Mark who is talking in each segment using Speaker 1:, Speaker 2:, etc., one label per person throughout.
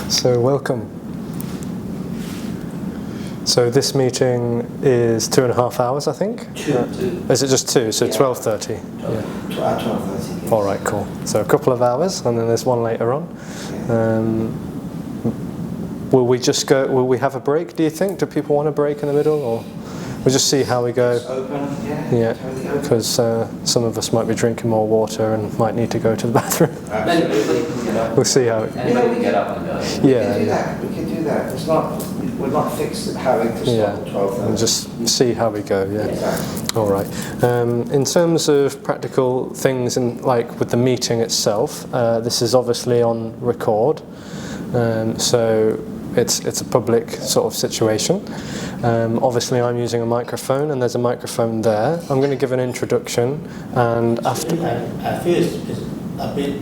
Speaker 1: So welcome. So this meeting is 2.5 hours, I think?
Speaker 2: Two.
Speaker 1: Is it just two? So
Speaker 2: Yeah.
Speaker 1: 12:30?
Speaker 2: Yeah. 12:30. Yes.
Speaker 1: All right, cool. So a couple of hours, and then there's one later on.
Speaker 2: Yeah.
Speaker 1: Will we have a break, do you think? Do people want a break in the middle, or we'll just see how we go?
Speaker 2: It's open,
Speaker 1: Yeah,
Speaker 2: totally open.
Speaker 1: because some of us might be drinking more water and might need to go to the bathroom.
Speaker 2: Anybody can get up.
Speaker 1: We'll see how
Speaker 2: Anybody can get up and go.
Speaker 1: Yeah,
Speaker 2: We can do that. We're not fixed at having to stop at 12:30.
Speaker 1: and just see how we go, yeah.
Speaker 2: Exactly.
Speaker 1: All right. In terms of practical things, like with the meeting itself, this is obviously on record, so it's a public sort of situation. Obviously, I'm using a microphone, and there's a microphone there. I'm going to give an introduction, and after.
Speaker 3: I feel it's a bit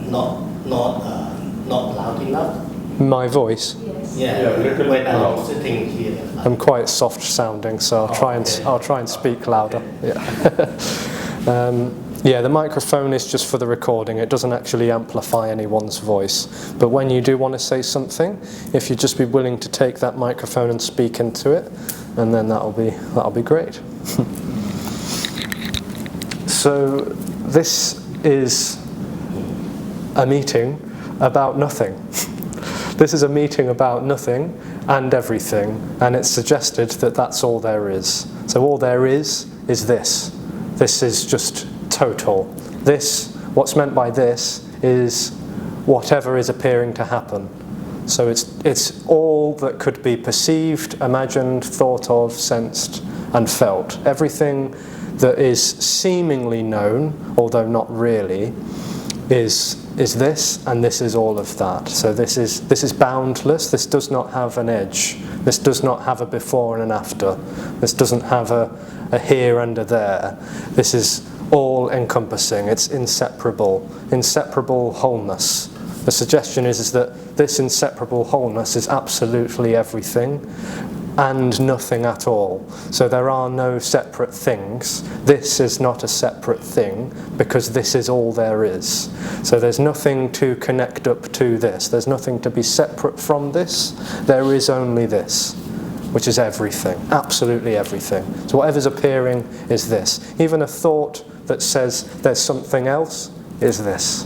Speaker 3: not loud enough.
Speaker 1: My voice.
Speaker 3: Yeah, when I'm sitting here.
Speaker 1: I'm quite soft sounding, so I'll try and speak louder. Yeah. Yeah, the microphone is just for the recording. It doesn't actually amplify anyone's voice. But when you do want to say something, if you'd just be willing to take that microphone and speak into it, and then that'll be great. So this is a meeting about nothing. This is a meeting about nothing and everything, and it's suggested that that's all there is. So all there is this. This is just total. What's meant by this is whatever is appearing to happen. So it's all that could be perceived, imagined, thought of, sensed, and felt. Everything that is seemingly known, although not really, is this, and this is all of that. So this is boundless. This does not have an edge. This does not have a before and an after. This doesn't have a here and a there. This is all encompassing. It's inseparable wholeness. The suggestion is that this inseparable wholeness is absolutely everything and nothing at all. So there are no separate things. This is not a separate thing because this is all there is. So there's nothing to connect up to this. There's nothing to be separate from this. There is only this, which is everything, absolutely everything. So whatever's appearing is this. Even a thought that says there's something else is this.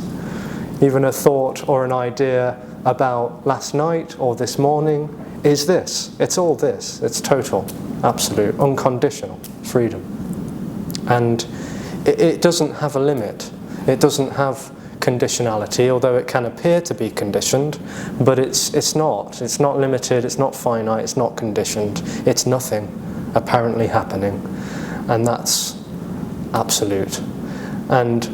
Speaker 1: Even a thought or an idea about last night or this morning is this. It's all this. It's total, absolute, unconditional freedom. And it doesn't have a limit. It doesn't have conditionality, although it can appear to be conditioned, but it's not. It's not limited, it's not finite, it's not conditioned. It's nothing apparently happening. And that's absolute. And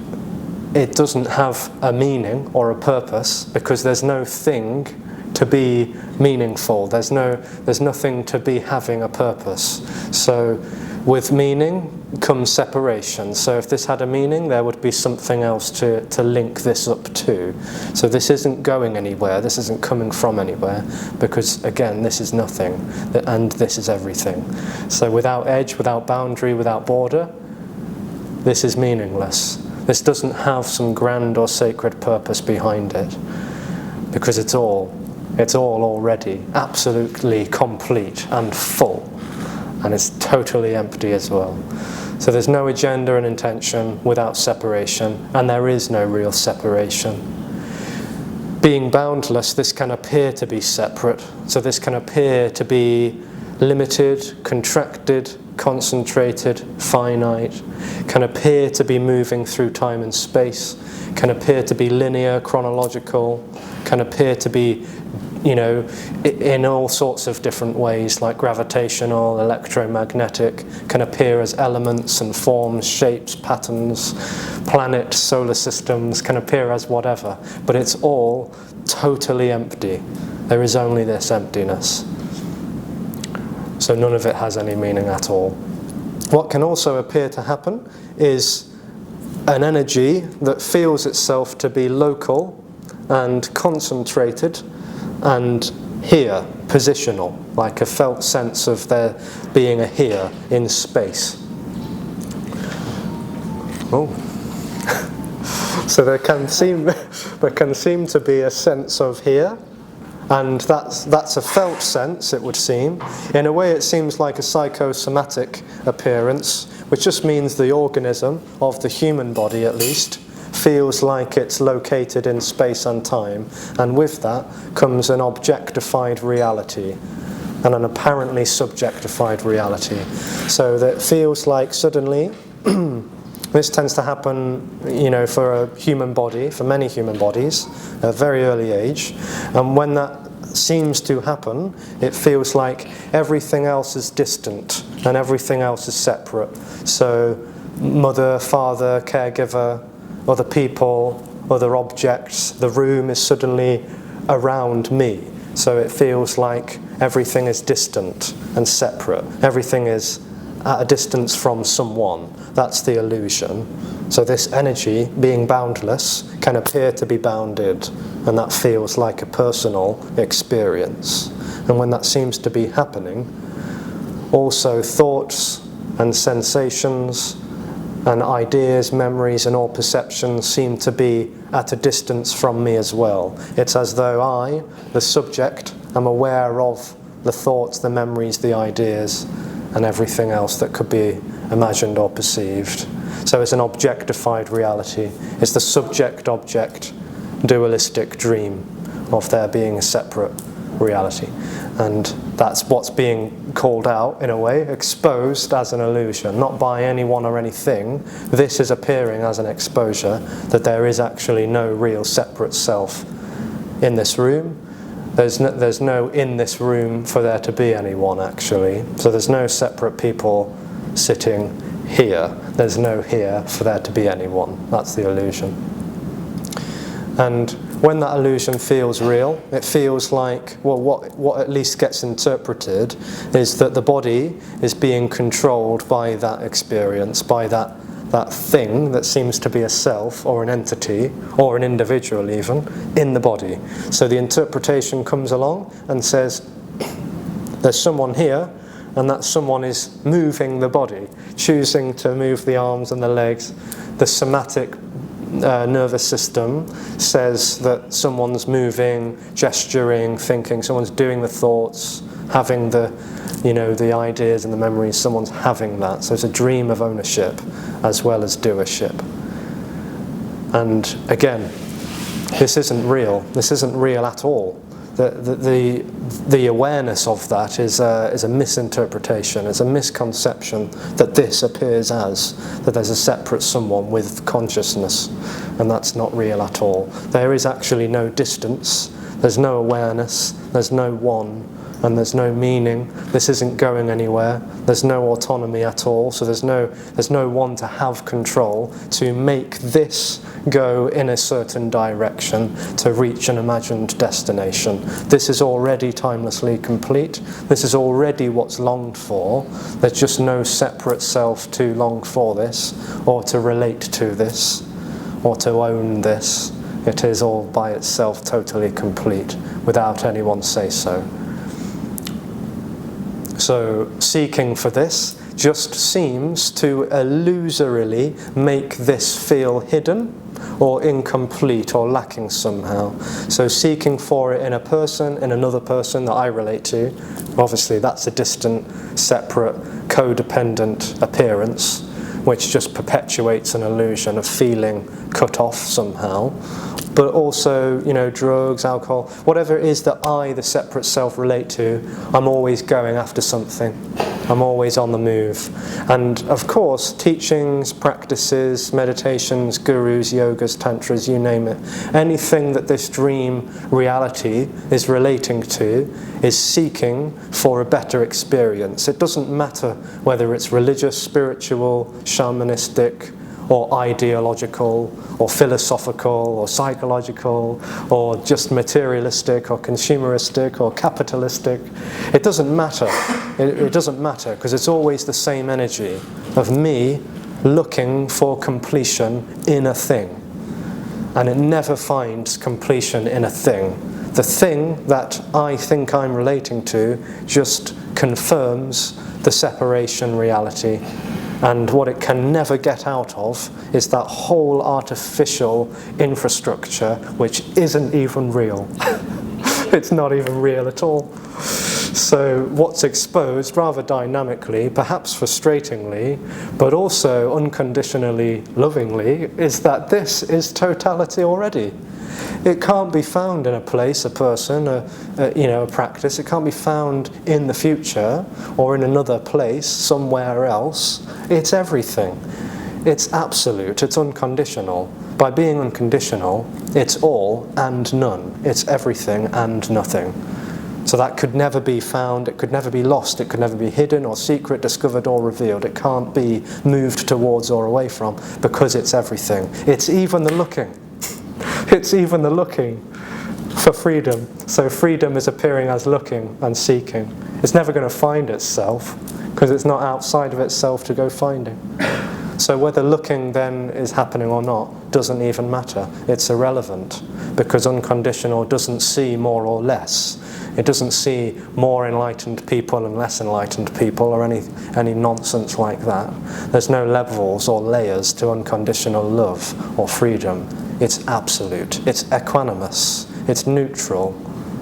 Speaker 1: it doesn't have a meaning or a purpose because there's no thing to be meaningful. There's nothing to be having a purpose. So with meaning comes separation. So if this had a meaning, there would be something else to link this up to. So this isn't going anywhere, this isn't coming from anywhere, because again, this is nothing, and this is everything. So without edge, without boundary, without border, this is meaningless. This doesn't have some grand or sacred purpose behind it, because it's all already absolutely complete and full, and it's totally empty as well. So there's no agenda and intention without separation, and there is no real separation. Being boundless, this can appear to be separate, so this can appear to be limited, contracted, concentrated, finite, can appear to be moving through time and space, can appear to be linear, chronological, can appear to be, in all sorts of different ways, like gravitational, electromagnetic, can appear as elements and forms, shapes, patterns, planets, solar systems, can appear as whatever, but it's all totally empty. There is only this emptiness. So none of it has any meaning at all. What can also appear to happen is an energy that feels itself to be local and concentrated and here, positional, like a felt sense of there being a here in space. Oh. So there can seem to be a sense of here, and that's a felt sense, it would seem. In a way, it seems like a psychosomatic appearance, which just means the organism of the human body, at least, feels like it's located in space and time, and with that comes an objectified reality and an apparently subjectified reality. So that feels like suddenly this tends to happen, for a human body, for many human bodies, at a very early age. And when that seems to happen, it feels like everything else is distant and everything else is separate. So mother, father, caregiver, other people, other objects, the room is suddenly around me. So it feels like everything is distant and separate. Everything is at a distance from someone. That's the illusion. So this energy, being boundless, can appear to be bounded, and that feels like a personal experience. And when that seems to be happening, also thoughts and sensations and ideas, memories, and all perceptions seem to be at a distance from me as well. It's as though I, the subject, am aware of the thoughts, the memories, the ideas, and everything else that could be imagined or perceived. So it's an objectified reality. It's the subject-object dualistic dream of there being a separate reality. And that's what's being called out, in a way, exposed as an illusion, not by anyone or anything. This is appearing as an exposure, that there is actually no real separate self in this room. There's no in this room for there to be anyone, actually. So there's no separate people sitting here. There's no here for there to be anyone. That's the illusion. And when that illusion feels real, it feels like, well, what at least gets interpreted is that the body is being controlled by that experience, by that thing that seems to be a self or an entity or an individual even in the body. So the interpretation comes along and says there's someone here, and that someone is moving the body, choosing to move the arms and the legs. The somatic nervous system says that someone's moving, gesturing, thinking, someone's doing the thoughts, having the ideas and the memories, someone's having that. So it's a dream of ownership as well as doership. And again, this isn't real. This isn't real at all. The awareness of that is a misinterpretation. It's a misconception that this appears as, that there's a separate someone with consciousness, and that's not real at all. There is actually no distance, there's no awareness, there's no one, and there's no meaning. This isn't going anywhere. There's no autonomy at all, so there's no one to have control to make this go in a certain direction to reach an imagined destination. This is already timelessly complete. This is already what's longed for. There's just no separate self to long for this, or to relate to this, or to own this. It is all by itself totally complete, without anyone say so. So seeking for this just seems to illusorily make this feel hidden or incomplete or lacking somehow. So seeking for it in a person, in another person that I relate to, obviously that's a distant, separate, codependent appearance, which just perpetuates an illusion of feeling cut off somehow. But also, drugs, alcohol, whatever it is that I, the separate self, relate to, I'm always going after something. I'm always on the move. And of course, teachings, practices, meditations, gurus, yogas, tantras, you name it, anything that this dream reality is relating to is seeking for a better experience. It doesn't matter whether it's religious, spiritual, shamanistic, or ideological, or philosophical, or psychological, or just materialistic, or consumeristic, or capitalistic. It doesn't matter. It doesn't matter, because it's always the same energy of me looking for completion in a thing. And it never finds completion in a thing. the thing that I think I'm relating to just confirms the separation reality. And what it can never get out of is that whole artificial infrastructure which isn't even real. It's not even real at all. So what's exposed rather dynamically, perhaps frustratingly, but also unconditionally lovingly, is that this is totality already. It can't be found in a place, a person, a practice. It can't be found in the future or in another place, somewhere else. It's everything. It's absolute. It's unconditional. By being unconditional, it's all and none. It's everything and nothing. So that could never be found, it could never be lost, it could never be hidden or secret, discovered or revealed. It can't be moved towards or away from, because it's everything. It's even the looking. It's even the looking for freedom. So freedom is appearing as looking and seeking. It's never going to find itself, because it's not outside of itself to go finding. So whether looking then is happening or not doesn't even matter. It's irrelevant, because unconditional doesn't see more or less. It doesn't see more enlightened people and less enlightened people or any nonsense like that. There's no levels or layers to unconditional love or freedom. It's absolute. It's equanimous. It's neutral.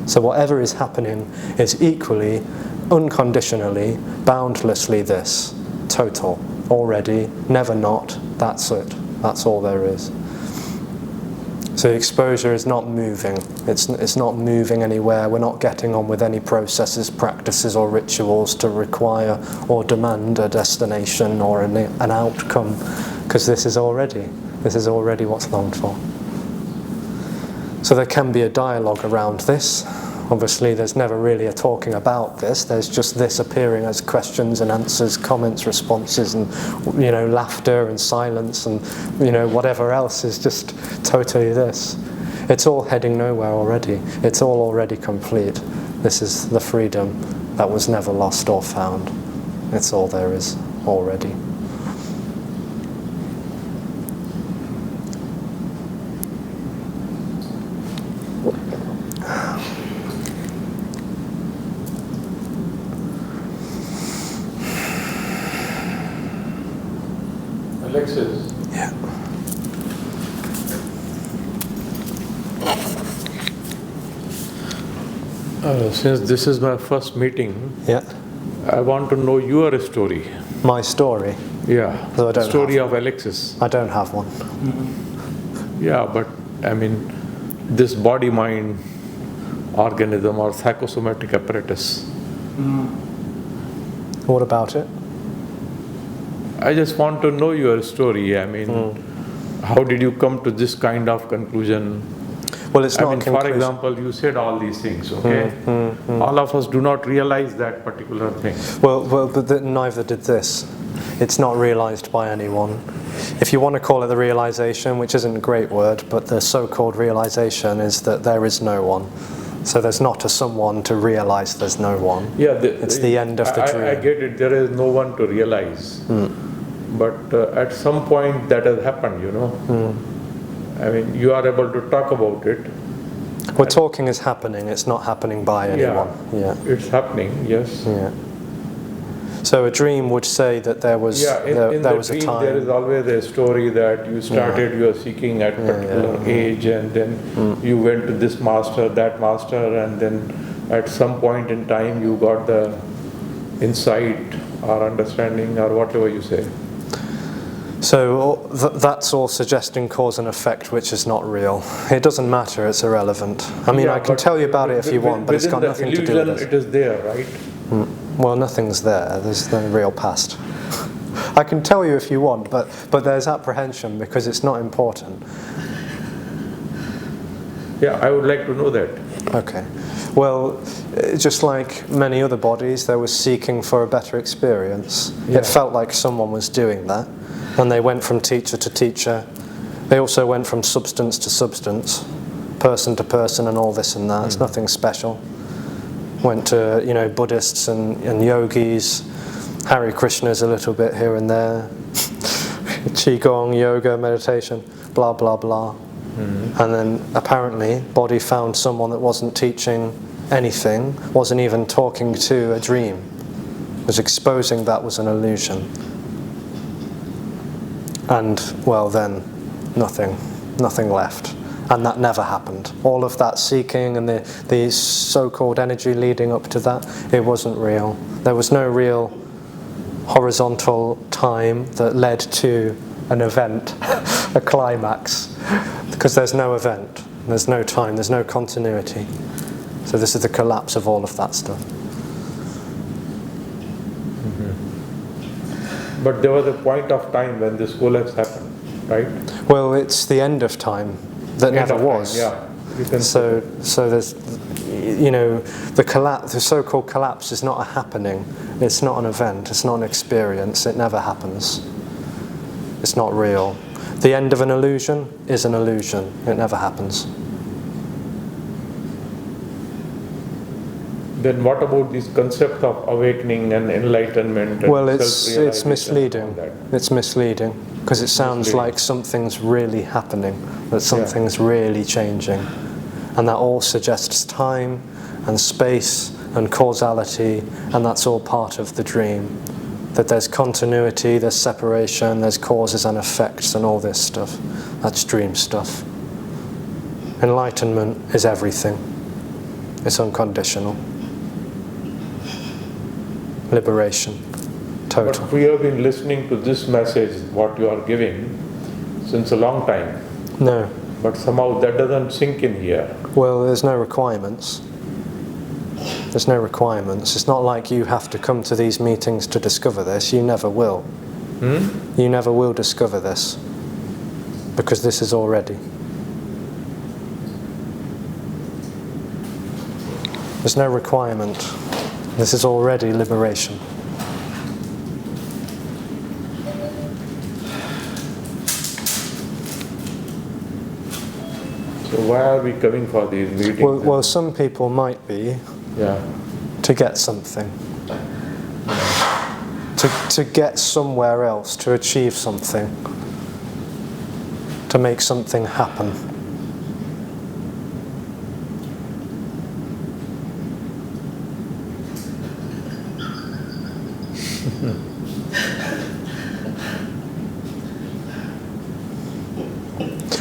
Speaker 1: So whatever is happening is equally, unconditionally, boundlessly this. Total. Already. Never not. That's it. That's all there is. So exposure is not moving. It's not moving anywhere. We're not getting on with any processes, practices or rituals to require or demand a destination or an outcome, because this is already what's longed for. So there can be a dialogue around this. Obviously there's never really a talking about this. There's just this appearing as questions and answers, comments, responses, and laughter and silence and whatever else is just totally this. It's all heading nowhere already. It's all already complete. This is the freedom that was never lost or found. It's all there is already.
Speaker 4: Alexis.
Speaker 1: Yeah.
Speaker 4: Since this is my first meeting,
Speaker 1: Yeah.
Speaker 4: I want to know your story.
Speaker 1: My story.
Speaker 4: Yeah,
Speaker 1: Though I don't
Speaker 4: story
Speaker 1: have
Speaker 4: of Alexis.
Speaker 1: I don't have one.
Speaker 4: Yeah, but I mean, this body-mind organism or psychosomatic apparatus.
Speaker 1: What about it?
Speaker 4: I just want to know your story. I mean, how did you come to this kind of conclusion?
Speaker 1: Well, it's not
Speaker 4: I mean,
Speaker 1: a conclusion.
Speaker 4: for example, you said all these things, okay? All of us do not realize that particular thing.
Speaker 1: Well, but neither did this. It's not realized by anyone. If you want to call it the realization, which isn't a great word, but the so-called realization is that there is no one. So there's not a someone to realize there's no one.
Speaker 4: Yeah,
Speaker 1: it's the end of the dream.
Speaker 4: I get it. There is no one to realize. But at some point that has happened, I mean, you are able to talk about it.
Speaker 1: Well, talking is happening. It's not happening by anyone. Yeah.
Speaker 4: It's happening, yes.
Speaker 1: Yeah. So a dream would say that there was
Speaker 4: there
Speaker 1: was a time.
Speaker 4: There is always a story that you started your seeking at particular age, and then you went to this master, that master, and then at some point in time you got the insight or understanding or whatever you say.
Speaker 1: So that's all suggesting cause and effect, which is not real. It doesn't matter. It's irrelevant. I mean, I can tell you about it if you want, but it's got nothing to do with it.
Speaker 4: It is there, right?
Speaker 1: Well, nothing's there. There's no real past. I can tell you if you want, but there's apprehension because it's not important.
Speaker 4: Yeah, I would like to know that.
Speaker 1: Okay. Well, just like many other bodies, they were seeking for a better experience.
Speaker 4: Yeah.
Speaker 1: It felt like someone was doing that. And they went from teacher to teacher. They also went from substance to substance, person to person and all this and that. It's nothing special. Went to, Buddhists and yogis, Hare Krishnas a little bit here and there, Qigong, yoga, meditation, blah, blah, blah. And then apparently body found someone that wasn't teaching anything, wasn't even talking to a dream, was exposing that was an illusion. And well then, nothing left. And that never happened. All of that seeking and the so-called energy leading up to that, it wasn't real. There was no real horizontal time that led to an event, a climax, because there's no event, there's no time, there's no continuity. So this is the collapse of all of that stuff.
Speaker 4: But there was a point of time when this collapse happened, right?
Speaker 1: Well, it's the end of time that never was.
Speaker 4: Yeah. You can
Speaker 1: So there's, the so-called collapse is not a happening. It's not an event. It's not an experience. It never happens. It's not real. The end of an illusion is an illusion. It never happens.
Speaker 4: Then what about this concept of awakening and enlightenment? And
Speaker 1: Well, it's
Speaker 4: self-realization
Speaker 1: misleading.
Speaker 4: and all that?
Speaker 1: It's misleading because it sounds
Speaker 4: Misleading.
Speaker 1: like something's really happening, that something's really changing, and that all suggests time and space and causality, and that's all part of the dream. That there's continuity, there's separation, there's causes and effects, and all this stuff. That's dream stuff. Enlightenment is everything. It's unconditional. Liberation. Total.
Speaker 4: But we have been listening to this message, what you are giving, since a long time.
Speaker 1: No.
Speaker 4: But somehow that doesn't sink in here.
Speaker 1: Well, there's no requirements. There's no requirements. It's not like you have to come to these meetings to discover this. You never will. You never will discover this. Because this is already. There's no requirement. This is already liberation.
Speaker 4: So why are we coming for these meetings?
Speaker 1: Well, some people might be to get something. To get somewhere else, to achieve something. To make something happen.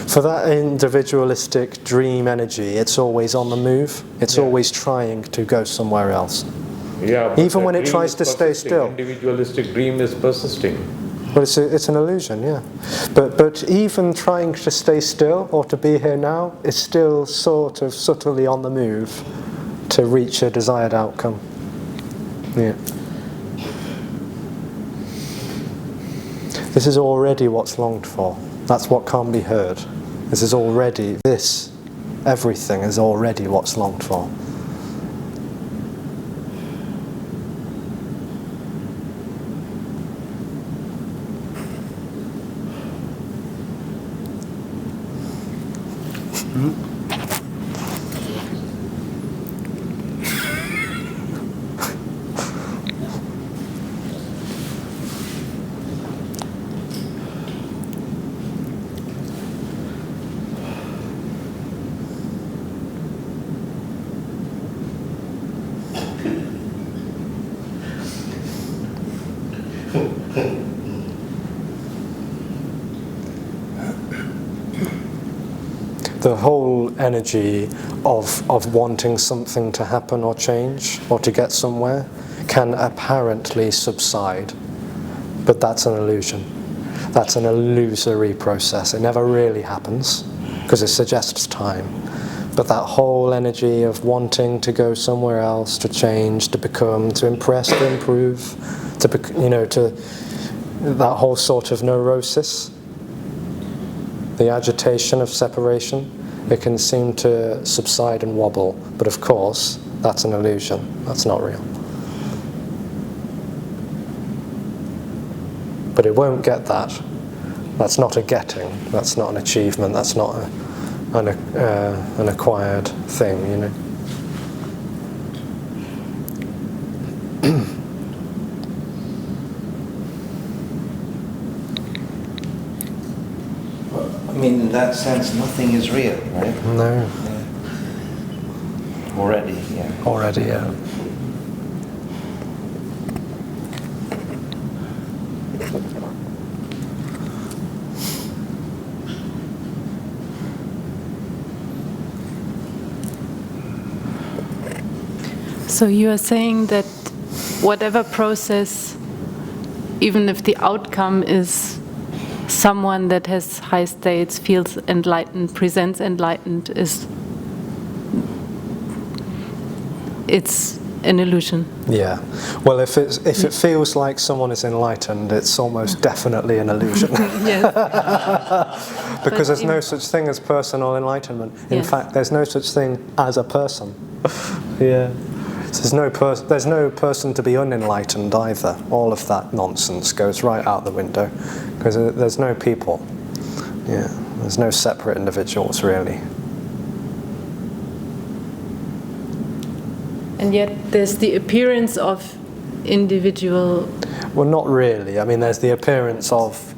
Speaker 1: For that individualistic dream energy, it's always on the move. It's always trying to go somewhere else.
Speaker 4: Yeah, but
Speaker 1: Even
Speaker 4: the
Speaker 1: when it
Speaker 4: dream
Speaker 1: tries
Speaker 4: is
Speaker 1: to stay
Speaker 4: persisting.
Speaker 1: still.
Speaker 4: Individualistic dream is persisting.
Speaker 1: But it's an illusion, yeah. But even trying to stay still or to be here now is still sort of subtly on the move to reach a desired outcome. Yeah. This is already what's longed for. That's what can't be heard. Everything is already what's longed for. The whole energy of wanting something to happen or change or to get somewhere can apparently subside, but that's an illusion. That's an illusory process. It never really happens because it suggests time. But that whole energy of wanting to go somewhere else, to change, to become, to impress, to improve, to that whole sort of neurosis, the agitation of separation, it can seem to subside and wobble, but of course, that's an illusion. That's not real. But it won't get that. That's not a getting. That's not an achievement. That's not an acquired thing, you know.
Speaker 2: mean, in that sense, nothing is real, right?
Speaker 1: No.
Speaker 2: Yeah. Already, yeah.
Speaker 1: Already, yeah.
Speaker 5: So you are saying that whatever process, even if the outcome is someone that has high states, feels enlightened, presents enlightened, it's an illusion.
Speaker 1: Yeah. Well, if it feels like someone is enlightened, it's almost definitely an illusion.
Speaker 5: Yes.
Speaker 1: Because there's no such thing as personal enlightenment. In
Speaker 5: Yes.
Speaker 1: fact, there's no such thing as a person. Yeah. So there's no person to be unenlightened either. All of that nonsense goes right out the window because there's no people. Yeah. There's no separate individuals really.
Speaker 5: And yet there's the appearance of individual.
Speaker 1: Well, not really. I mean, there's the appearance of,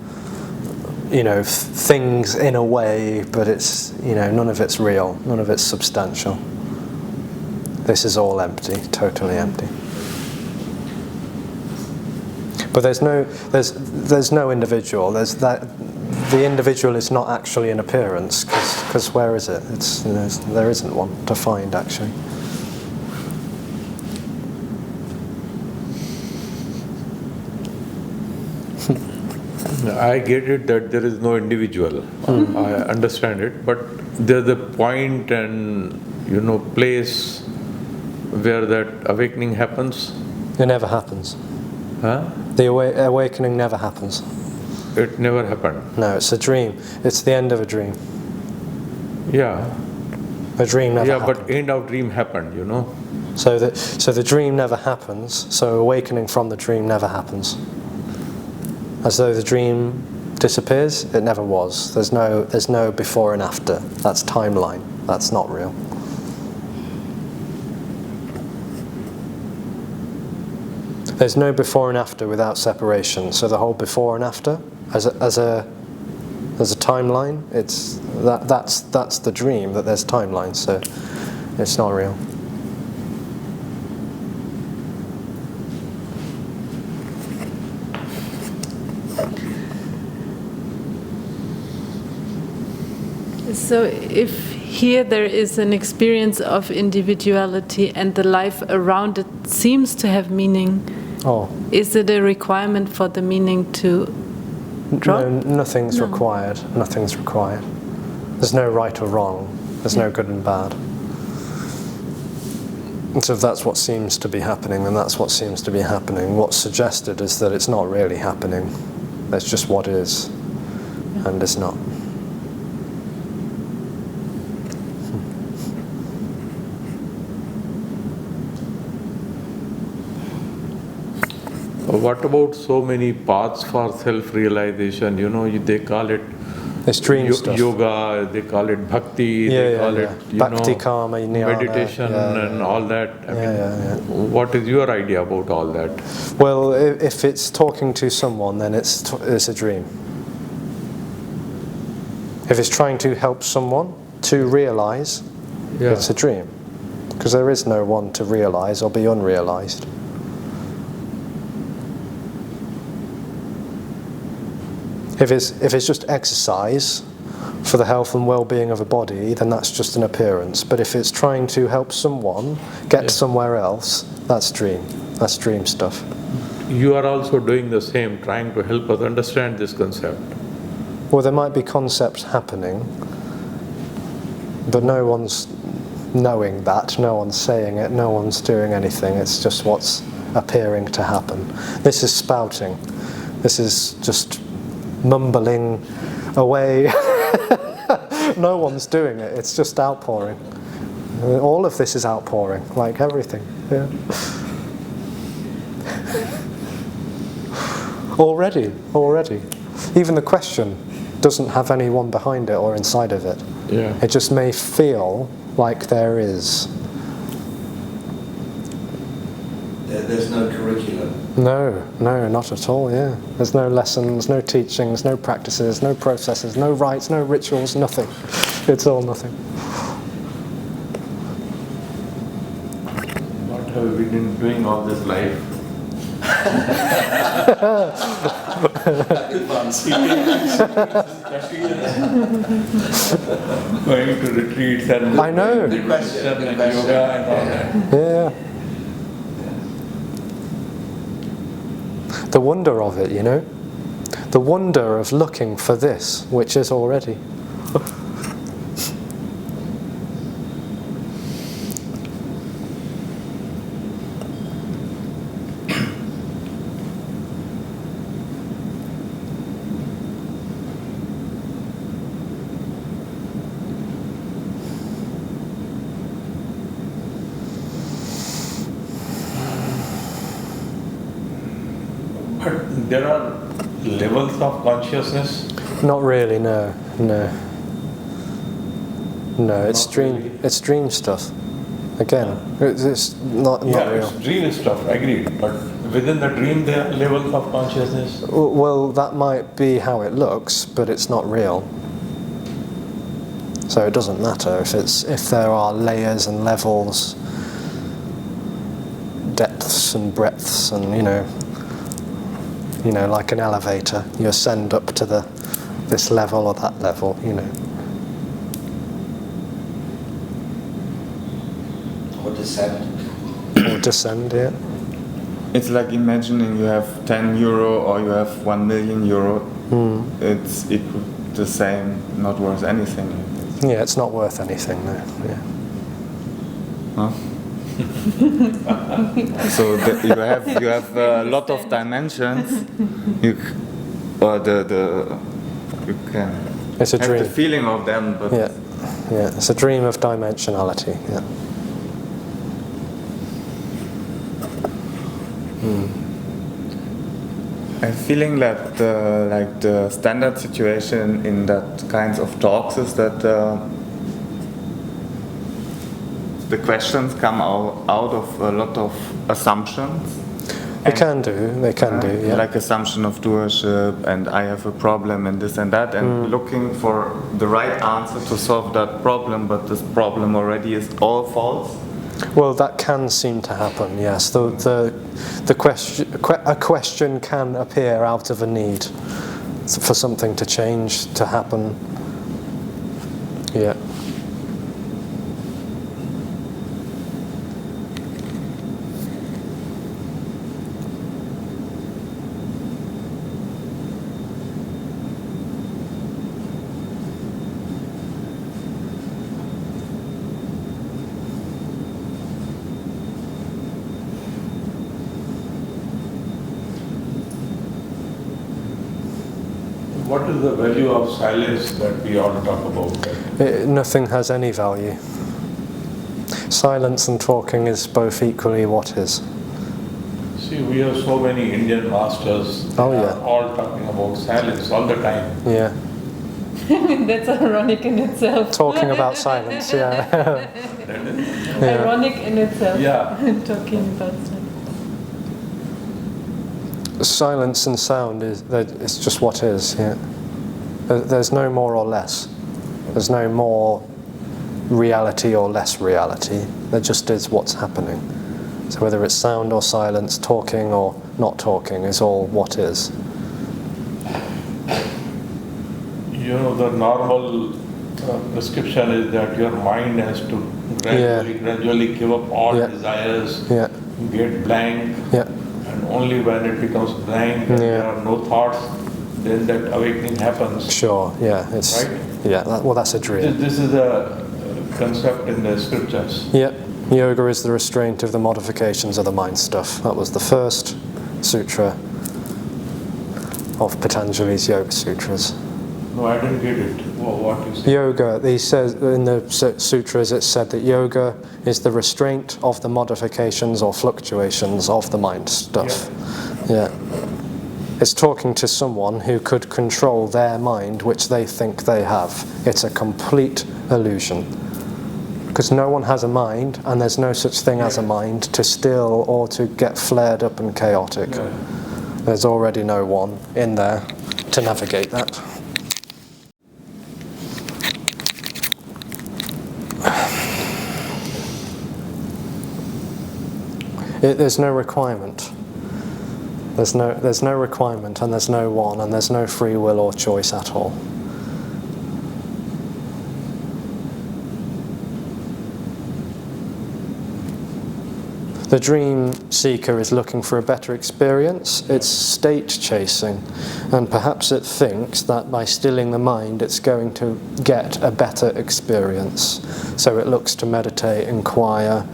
Speaker 1: things in a way, but it's, none of it's real, none of it's substantial. This is all empty, totally empty. But there's no individual. The individual is not actually an appearance, because where is it? There isn't one to find actually.
Speaker 4: I get it that there is no individual. I understand it, but there's a point and place where that awakening happens.
Speaker 1: It never happens.
Speaker 4: Huh?
Speaker 1: The awakening never happens.
Speaker 4: It never happened.
Speaker 1: No, it's a dream. It's the end of a dream.
Speaker 4: Yeah.
Speaker 1: A dream never happens.
Speaker 4: But end of dream happened,
Speaker 1: So the dream never happens, so awakening from the dream never happens. As though the dream disappears, it never was. There's no before and after. That's timeline. That's not real. There's no before and after without separation. So the whole before and after, as a timeline, that's the dream, that there's timeline. So it's not real.
Speaker 5: So if here there is an experience of individuality and the life around it seems to have meaning, is it a requirement for the meaning to drop?
Speaker 1: No, nothing's required. Nothing's required. There's no right or wrong. There's no good and bad. And so if that's what seems to be happening, then that's what seems to be happening. What's suggested is that it's not really happening. That's just what is, and it's not.
Speaker 4: What about so many paths for self-realization? They call it
Speaker 1: It's dream stuff.
Speaker 4: Yoga, they call it bhakti, they call it
Speaker 1: Bhakti, karma, jnana,
Speaker 4: meditation and all that. I mean, what is your idea about all that?
Speaker 1: Well, if it's talking to someone, then it's a dream. If it's trying to help someone to realize, it's a dream. Because there is no one to realize or be unrealized. If it's just exercise for the health and well-being of a body, then that's just an appearance. But if it's trying to help someone get somewhere else, that's dream. That's dream stuff.
Speaker 4: You are also doing the same, trying to help us understand this concept.
Speaker 1: Well, there might be concepts happening, but no one's knowing that, no one's saying it, no one's doing anything. It's just what's appearing to happen. This is spouting. This is just mumbling away. No one's doing it, it's just outpouring. All of this is outpouring, like everything. Yeah. Already. Even the question doesn't have anyone behind it or inside of it.
Speaker 4: Yeah.
Speaker 1: It just may feel like there is.
Speaker 2: There's no curriculum.
Speaker 1: No, not at all, yeah. There's no lessons, no teachings, no practices, no processes, no rites, no rituals, nothing. It's all nothing.
Speaker 4: What have we been doing all this life? Going to retreats and
Speaker 1: I know.
Speaker 4: Yoga and all that.
Speaker 1: Yeah. The wonder of it, you know? The wonder of looking for this, which is already.
Speaker 4: But there are levels of consciousness.
Speaker 1: Not really, no. No, it's dream stuff. Again, it's not
Speaker 4: Yeah,
Speaker 1: real.
Speaker 4: it's dream stuff, agreed. But within the dream there are levels of consciousness.
Speaker 1: Well, that might be how it looks, but it's not real. So it doesn't matter if there are layers and levels, depths and breadths, and you know, like an elevator, you ascend up to this level or that level, you know.
Speaker 2: Or descend.
Speaker 1: Or descend, yeah.
Speaker 6: It's like imagining you have 10 euro or you have 1 million euro. It's the same, not worth anything.
Speaker 1: Yeah, it's not worth anything, no. Yeah.
Speaker 6: Huh? So you have a lot of dimensions. You can
Speaker 1: It's a
Speaker 6: have
Speaker 1: dream.
Speaker 6: the feeling of them, but
Speaker 1: Yeah, it's a dream of dimensionality. Yeah.
Speaker 6: I'm feeling that the standard situation in that kinds of talks is that the questions come out of a lot of assumptions.
Speaker 1: They can do, yeah.
Speaker 6: Like assumption of doership, and I have a problem and this and that, and looking for the right answer to solve that problem, but this problem already is all false.
Speaker 1: Well, that can seem to happen, yes. The question can appear out of a need for something to change, to happen. Yeah.
Speaker 4: What is the value of silence that we all talk about?
Speaker 1: Nothing has any value. Silence and talking is both equally what is.
Speaker 4: See, we have so many Indian masters.
Speaker 1: Oh,
Speaker 4: They
Speaker 1: yeah.
Speaker 4: are all talking about silence all the time.
Speaker 1: Yeah.
Speaker 5: That's ironic in itself.
Speaker 1: Talking about silence, yeah. Yeah.
Speaker 5: Ironic in itself.
Speaker 4: Yeah.
Speaker 5: Talking about silence.
Speaker 1: Silence and sound it's just what is, yeah. There's no more or less. There's no more reality or less reality. There just is what's happening. So whether it's sound or silence, talking or not talking is all what is.
Speaker 4: You know, the normal prescription is that your mind has to gradually give up all desires, get blank, and only when it becomes blank and there are no thoughts, then that awakening happens.
Speaker 1: Sure, yeah. It's,
Speaker 4: right?
Speaker 1: Yeah, that's a dream.
Speaker 4: This is a concept in the scriptures.
Speaker 1: Yep. Yoga is the restraint of the modifications of the mind stuff. That was the first sutra of Patanjali's Yoga Sutras.
Speaker 4: No, I didn't get it. What is it?
Speaker 1: Yoga, he says in the sutras, it's said that yoga is the restraint of the modifications or fluctuations of the mind stuff. Yeah. It's talking to someone who could control their mind, which they think they have. It's a complete illusion. Because no one has a mind, and there's no such thing as a mind to still or to get flared up and chaotic. There's already no one in there to navigate that. There's no requirement. There's no requirement, and there's no one, and there's no free will or choice at all. The dream seeker is looking for a better experience. It's state chasing, and perhaps it thinks that by stilling the mind it's going to get a better experience. So it looks to meditate, inquire,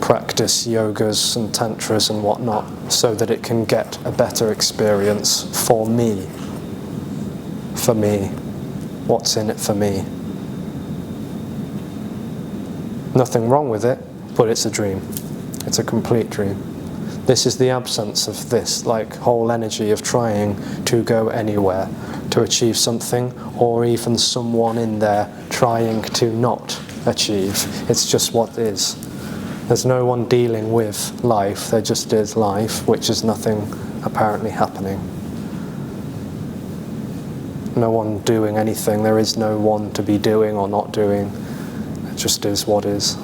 Speaker 1: practice yogas and tantras and whatnot, so that it can get a better experience for me. For me. What's in it for me? Nothing wrong with it, but it's a dream. It's a complete dream. This is the absence of this, like, whole energy of trying to go anywhere, to achieve something, or even someone in there trying to not achieve. It's just what is. There's no one dealing with life, there just is life, which is nothing apparently happening. No one doing anything, there is no one to be doing or not doing. It just is what is.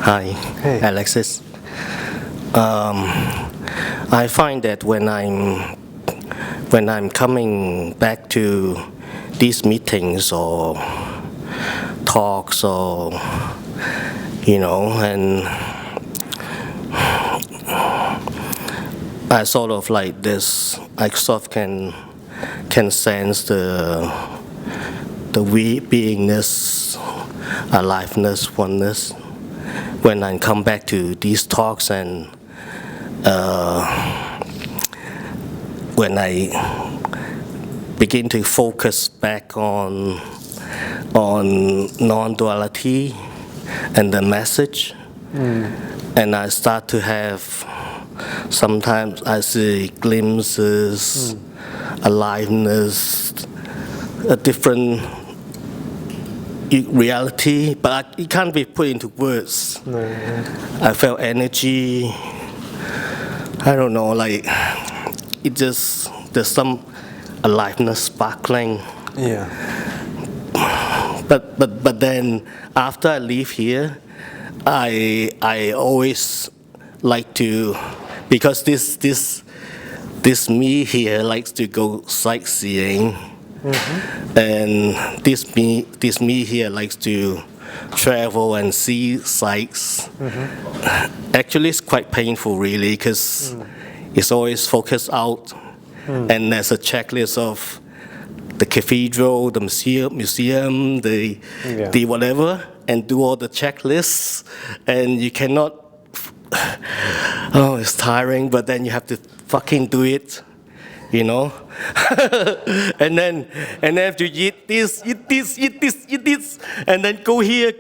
Speaker 3: Hi,
Speaker 1: Hey.
Speaker 3: Alexis. I find that when I'm coming back to these meetings or talks or and I sort of like this. I sort of can sense the beingness, aliveness, oneness. When I come back to these talks and when I begin to focus back on non-duality and the message, and I start to have, sometimes I see glimpses, aliveness, a different reality, but it can't be put into words. I felt energy. I don't know, like it just, there's some aliveness sparkling.
Speaker 1: Yeah.
Speaker 3: But then after I leave here, I always like to, because this me here likes to go sightseeing. And this me here likes to travel and see sights. Actually, it's quite painful, really, because it's always focused out, and there's a checklist of the cathedral, the museum, the whatever, and do all the checklists, and you cannot. Oh, it's tiring, but then you have to fucking do it. And then have to eat this, and then go here.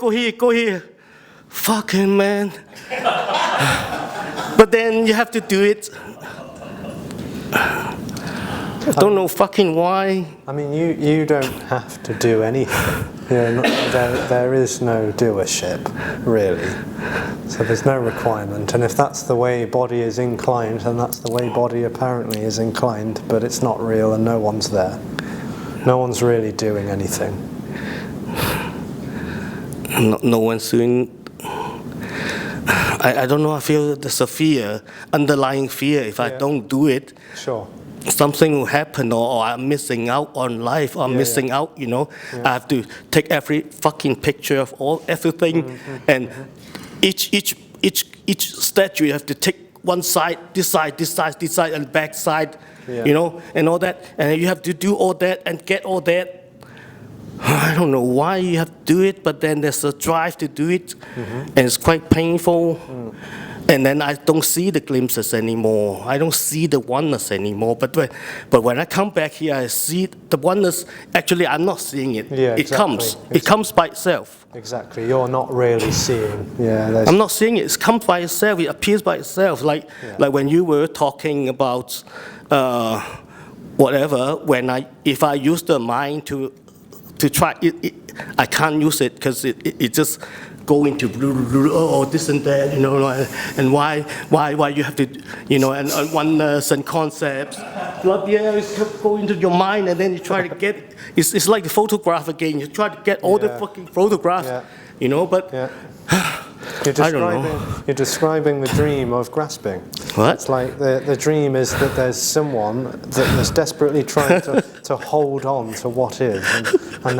Speaker 3: Fucking man. But then you have to do it. I don't know fucking why.
Speaker 1: I mean, you don't have to do anything. There is no doership, really. So there's no requirement. And if that's the way body is inclined, then that's the way body apparently is inclined. But it's not real, and no one's there. No one's really doing anything.
Speaker 3: No one's doing. I don't know. I feel there's a fear, underlying fear. If I don't do it,
Speaker 1: sure,
Speaker 3: something will happen, or I'm missing out on life, or I'm missing out, I have to take every fucking picture of everything, and each statue you have to take one side, this side, and back side, and all that, and you have to do all that and get all that. I don't know why you have to do it, but then there's a drive to do it, and it's quite painful. and then I don't see the glimpses anymore. I don't see the oneness anymore. But when I come back here, I see the oneness. Actually, I'm not seeing it.
Speaker 1: Yeah,
Speaker 3: it comes. It comes by itself.
Speaker 1: Exactly. You're not really seeing. Yeah.
Speaker 3: I'm not seeing it. It comes by itself. It appears by itself. Like when you were talking about whatever. If I use the mind to try it, I can't use it because it just go into this and that, and why you have to, and oneness and concepts. It go into your mind, and then you try to get. It's like the photograph again. You try to get all the fucking photographs, but.
Speaker 1: Yeah.
Speaker 3: You're
Speaker 1: describing the dream of grasping.
Speaker 3: What?
Speaker 1: It's like the dream is that there's someone that is desperately trying to hold on to what is, and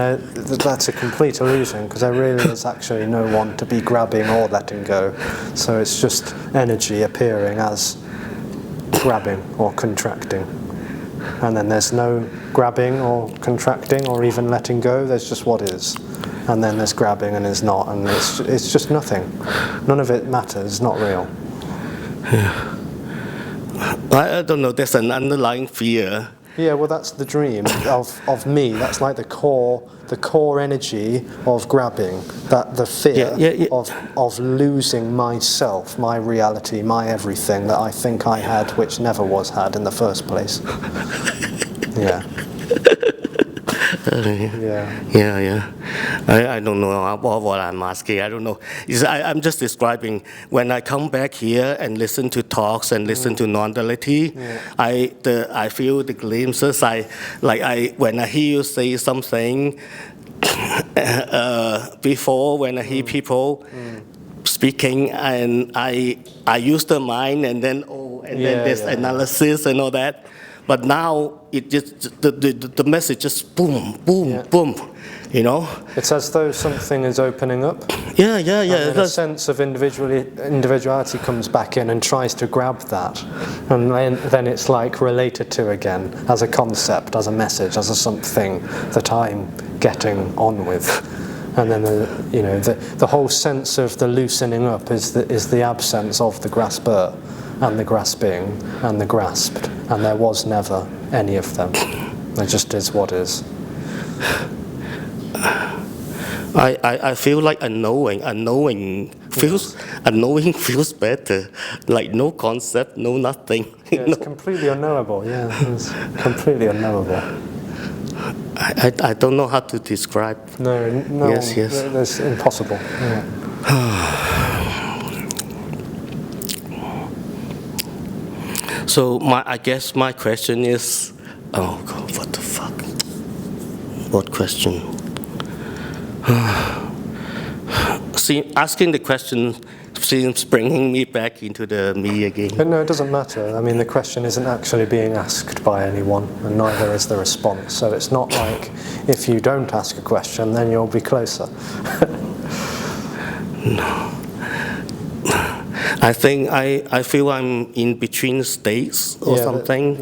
Speaker 1: that's a complete illusion because there really is actually no one to be grabbing or letting go. So it's just energy appearing as grabbing or contracting. And then there's no grabbing or contracting or even letting go, there's just what is. And then there's grabbing and there's not, and it's just nothing. None of it matters, not real.
Speaker 3: Yeah. I don't know, there's an underlying fear.
Speaker 1: Yeah, well that's the dream of me. That's like the core energy of grabbing, that the fear of losing myself, my reality, my everything that I think I had, which never was had in the first place. Yeah.
Speaker 3: Yeah. I don't know what I'm asking. I don't know. I'm just describing when I come back here and listen to talks and listen to non-duality. I feel the glimpses. When I hear you say something before, when I hear people speaking, and I use the mind, and then then there's analysis and all that. But now it just the message just boom, boom.
Speaker 1: It's as though something is opening up.
Speaker 3: Yeah.
Speaker 1: And a sense of individuality comes back in and tries to grab that, and then it's like related to again as a concept, as a message, as a something that I'm getting on with. And then the whole sense of the loosening up is the absence of the grasper and the grasping and the grasped, and there was never any of them. There just is what is.
Speaker 3: I feel like a knowing feels better, like no concept, no nothing.
Speaker 1: It's completely unknowable. Yeah, it's completely unknowable.
Speaker 3: I don't know how to describe.
Speaker 1: No.
Speaker 3: Yes.
Speaker 1: It's impossible. Yeah.
Speaker 3: So I guess my question is, oh God, what the fuck? What question? See, asking the question seems bringing me back into the me again.
Speaker 1: But no, it doesn't matter. I mean, the question isn't actually being asked by anyone, and neither is the response. So it's not like if you don't ask a question, then you'll be closer.
Speaker 3: No. I think I feel I'm in between states or something.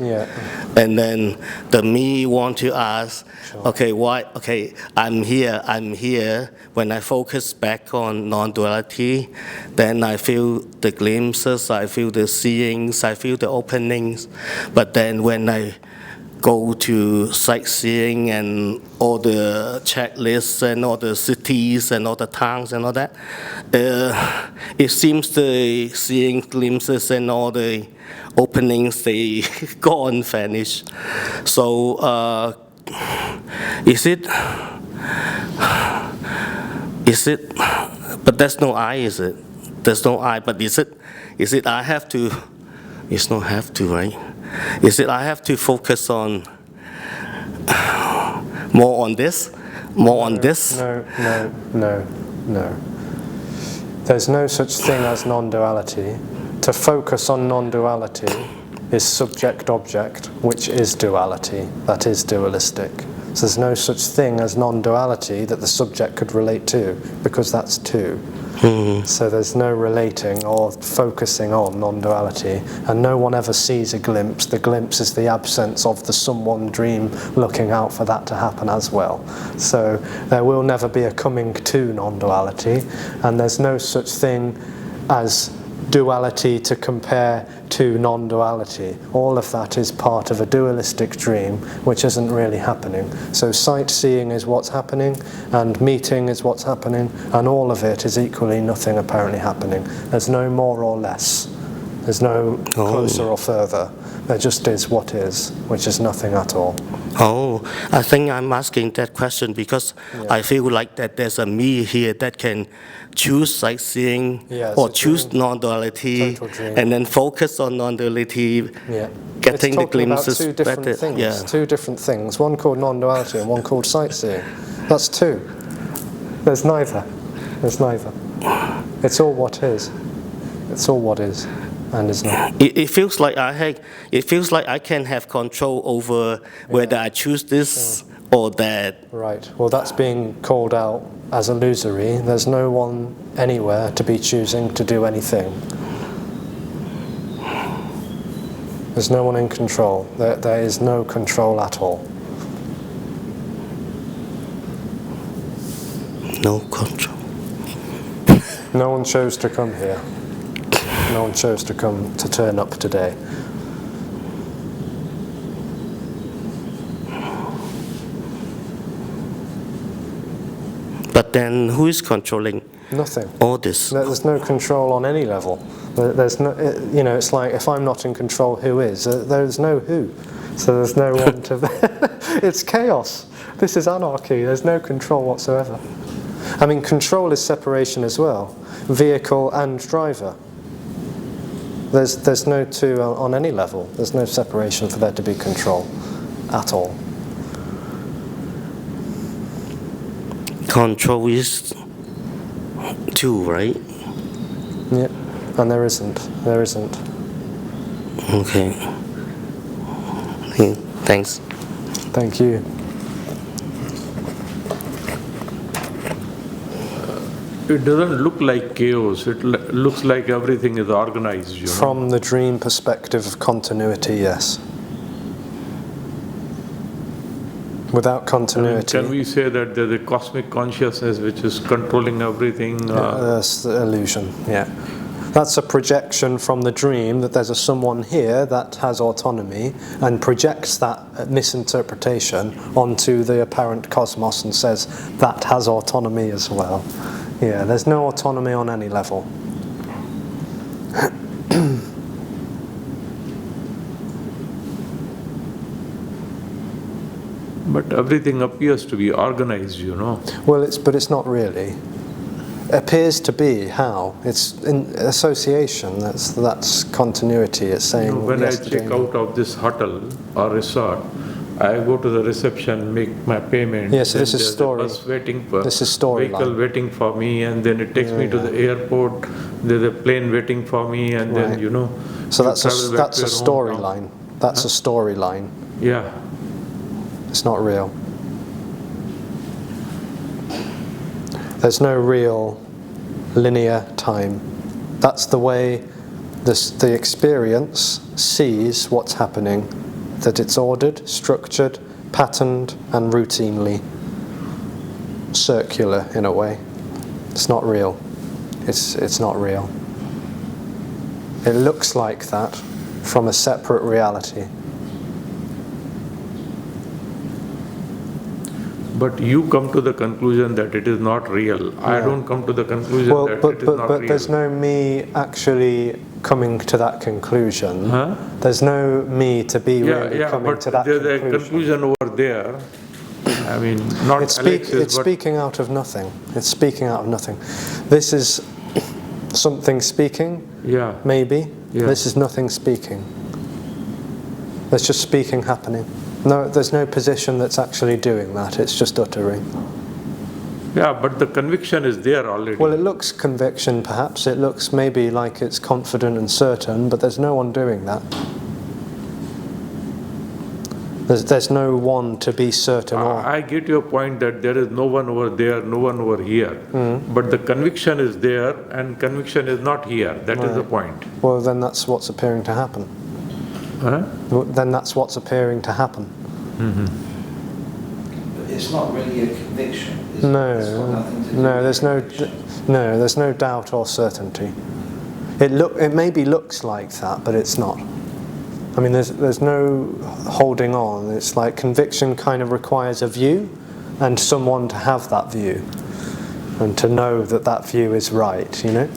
Speaker 3: And then the me want to ask, okay, why? Okay, I'm here. When I focus back on non-duality, then I feel the glimpses, I feel the seeings, I feel the openings. But then when I go to sightseeing and all the checklists and all the cities and all the towns and all that, it seems the seeing glimpses and all the openings, they gone, vanish. So is it, but there's no I, is it? There's no I, but is it I have to, it's not have to, right? Is it I have to focus on more on this?
Speaker 1: No. There's no such thing as non-duality. To focus on non-duality is subject-object, which is duality, that is dualistic. So there's no such thing as non-duality that the subject could relate to, because that's two. So there's no relating or focusing on non-duality, and no one ever sees a glimpse. The glimpse is the absence of the someone dream looking out for that to happen as well. So there will never be a coming to non-duality, and there's no such thing as duality to compare to non-duality. All of that is part of a dualistic dream which isn't really happening. So sight-seeing is what's happening, and meeting is what's happening, and all of it is equally nothing apparently happening. There's no more or less. There's no closer or further. There just is what is, which is nothing at all.
Speaker 3: Oh, I think I'm asking that question because I feel like that there's a me here that can choose sightseeing or choose non-duality and then focus on non-duality, getting the glimpses
Speaker 1: two different
Speaker 3: better.
Speaker 1: Things, two different things, one called non-duality and one called sightseeing. That's two. There's neither. There's neither. It's all what is. It's all what is. And is not.
Speaker 3: It feels like I can have control over whether I choose this or that.
Speaker 1: Right. Well, that's being called out as illusory. There's no one anywhere to be choosing to do anything. There's no one in control. There is no control at all.
Speaker 3: No control.
Speaker 1: No one chose to come here. No one chose to turn up today.
Speaker 3: But then who is controlling
Speaker 1: nothing?
Speaker 3: All this?
Speaker 1: There's no control on any level. There's no, it's like if I'm not in control, who is? There's no who. So there's no one to... It's chaos. This is anarchy. There's no control whatsoever. I mean, control is separation as well. Vehicle and driver. There's no two on any level. There's no separation for there to be control at all.
Speaker 3: Control is two, right?
Speaker 1: Yeah, and there isn't. There isn't.
Speaker 3: Okay. Thanks.
Speaker 1: Thank you.
Speaker 4: It doesn't look like chaos. It looks like everything is organized. You know?
Speaker 1: From the dream perspective of continuity, yes. Without continuity...
Speaker 4: Can we say that there's a cosmic consciousness which is controlling everything?
Speaker 1: That's the illusion, yeah. That's a projection from the dream that there's a someone here that has autonomy and projects that misinterpretation onto the apparent cosmos and says that has autonomy as well. Yeah, there's no autonomy on any level.
Speaker 4: But everything appears to be organized, you know.
Speaker 1: Well, but it's not really. Appears to be how? It's in association. That's continuity. It's saying.
Speaker 4: You know, when I check out of this hotel or resort, I go to the reception, make my payment.
Speaker 1: Yes, so this is story.
Speaker 4: Bus waiting for
Speaker 1: this is story
Speaker 4: vehicle
Speaker 1: line.
Speaker 4: waiting for me, and then it takes me to the airport. There's a plane waiting for me, and then you know.
Speaker 1: So that's a storyline. That's a storyline.
Speaker 4: Yeah.
Speaker 1: It's not real. There's no real linear time. That's the way the experience sees what's happening. That it's ordered, structured, patterned, and routinely circular in a way. It's not real. It's not real. It looks like that from a separate reality.
Speaker 4: But you come to the conclusion that it is not real. Yeah. I don't come to the conclusion that it is not real.
Speaker 1: But there's no me actually coming to that conclusion. Huh? There's no me to be really coming to that conclusion.
Speaker 4: There's a conclusion over there. I mean, not Alexis,
Speaker 1: it's speaking out of nothing. It's speaking out of nothing. This is something speaking, maybe. Yeah. This is nothing speaking. There's just speaking happening. No, there's no position that's actually doing that. It's just uttering.
Speaker 4: Yeah, but the conviction is there already.
Speaker 1: Well, it looks conviction, perhaps. It looks maybe like it's confident and certain, but there's no one doing that. There's no one to be certain of.
Speaker 4: I get your point that there is no one over there, no one over here. But the conviction is there and conviction is not here. That is the point.
Speaker 1: Well, then that's what's appearing to happen.
Speaker 4: Huh?
Speaker 1: Then that's what's appearing to happen.
Speaker 2: But it's not really a conviction. There's no
Speaker 1: doubt or certainty. It maybe looks like that, but it's not. I mean, there's no holding on. It's like conviction kind of requires a view and someone to have that view and to know that that view is right, you know?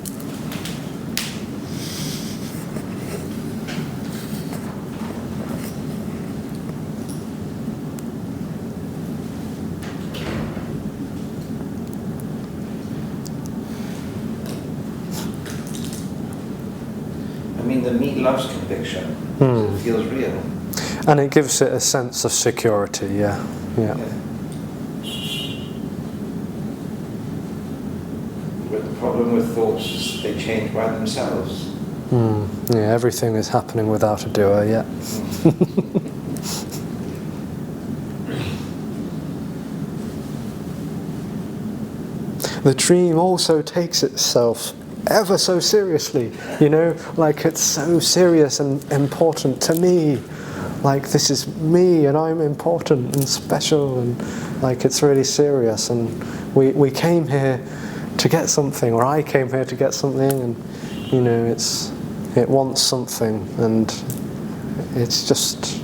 Speaker 2: I mean, the me loves conviction. It feels real.
Speaker 1: And it gives it a sense of security, yeah.
Speaker 2: But the problem with thoughts is they change by themselves.
Speaker 1: Yeah, everything is happening without a doer, yeah. The dream also takes itself ever so seriously, you know, like it's so serious and important to me. Like this is me and I'm important and special and like it's really serious and we came here to get something, or I came here to get something, and you know it wants something and it's just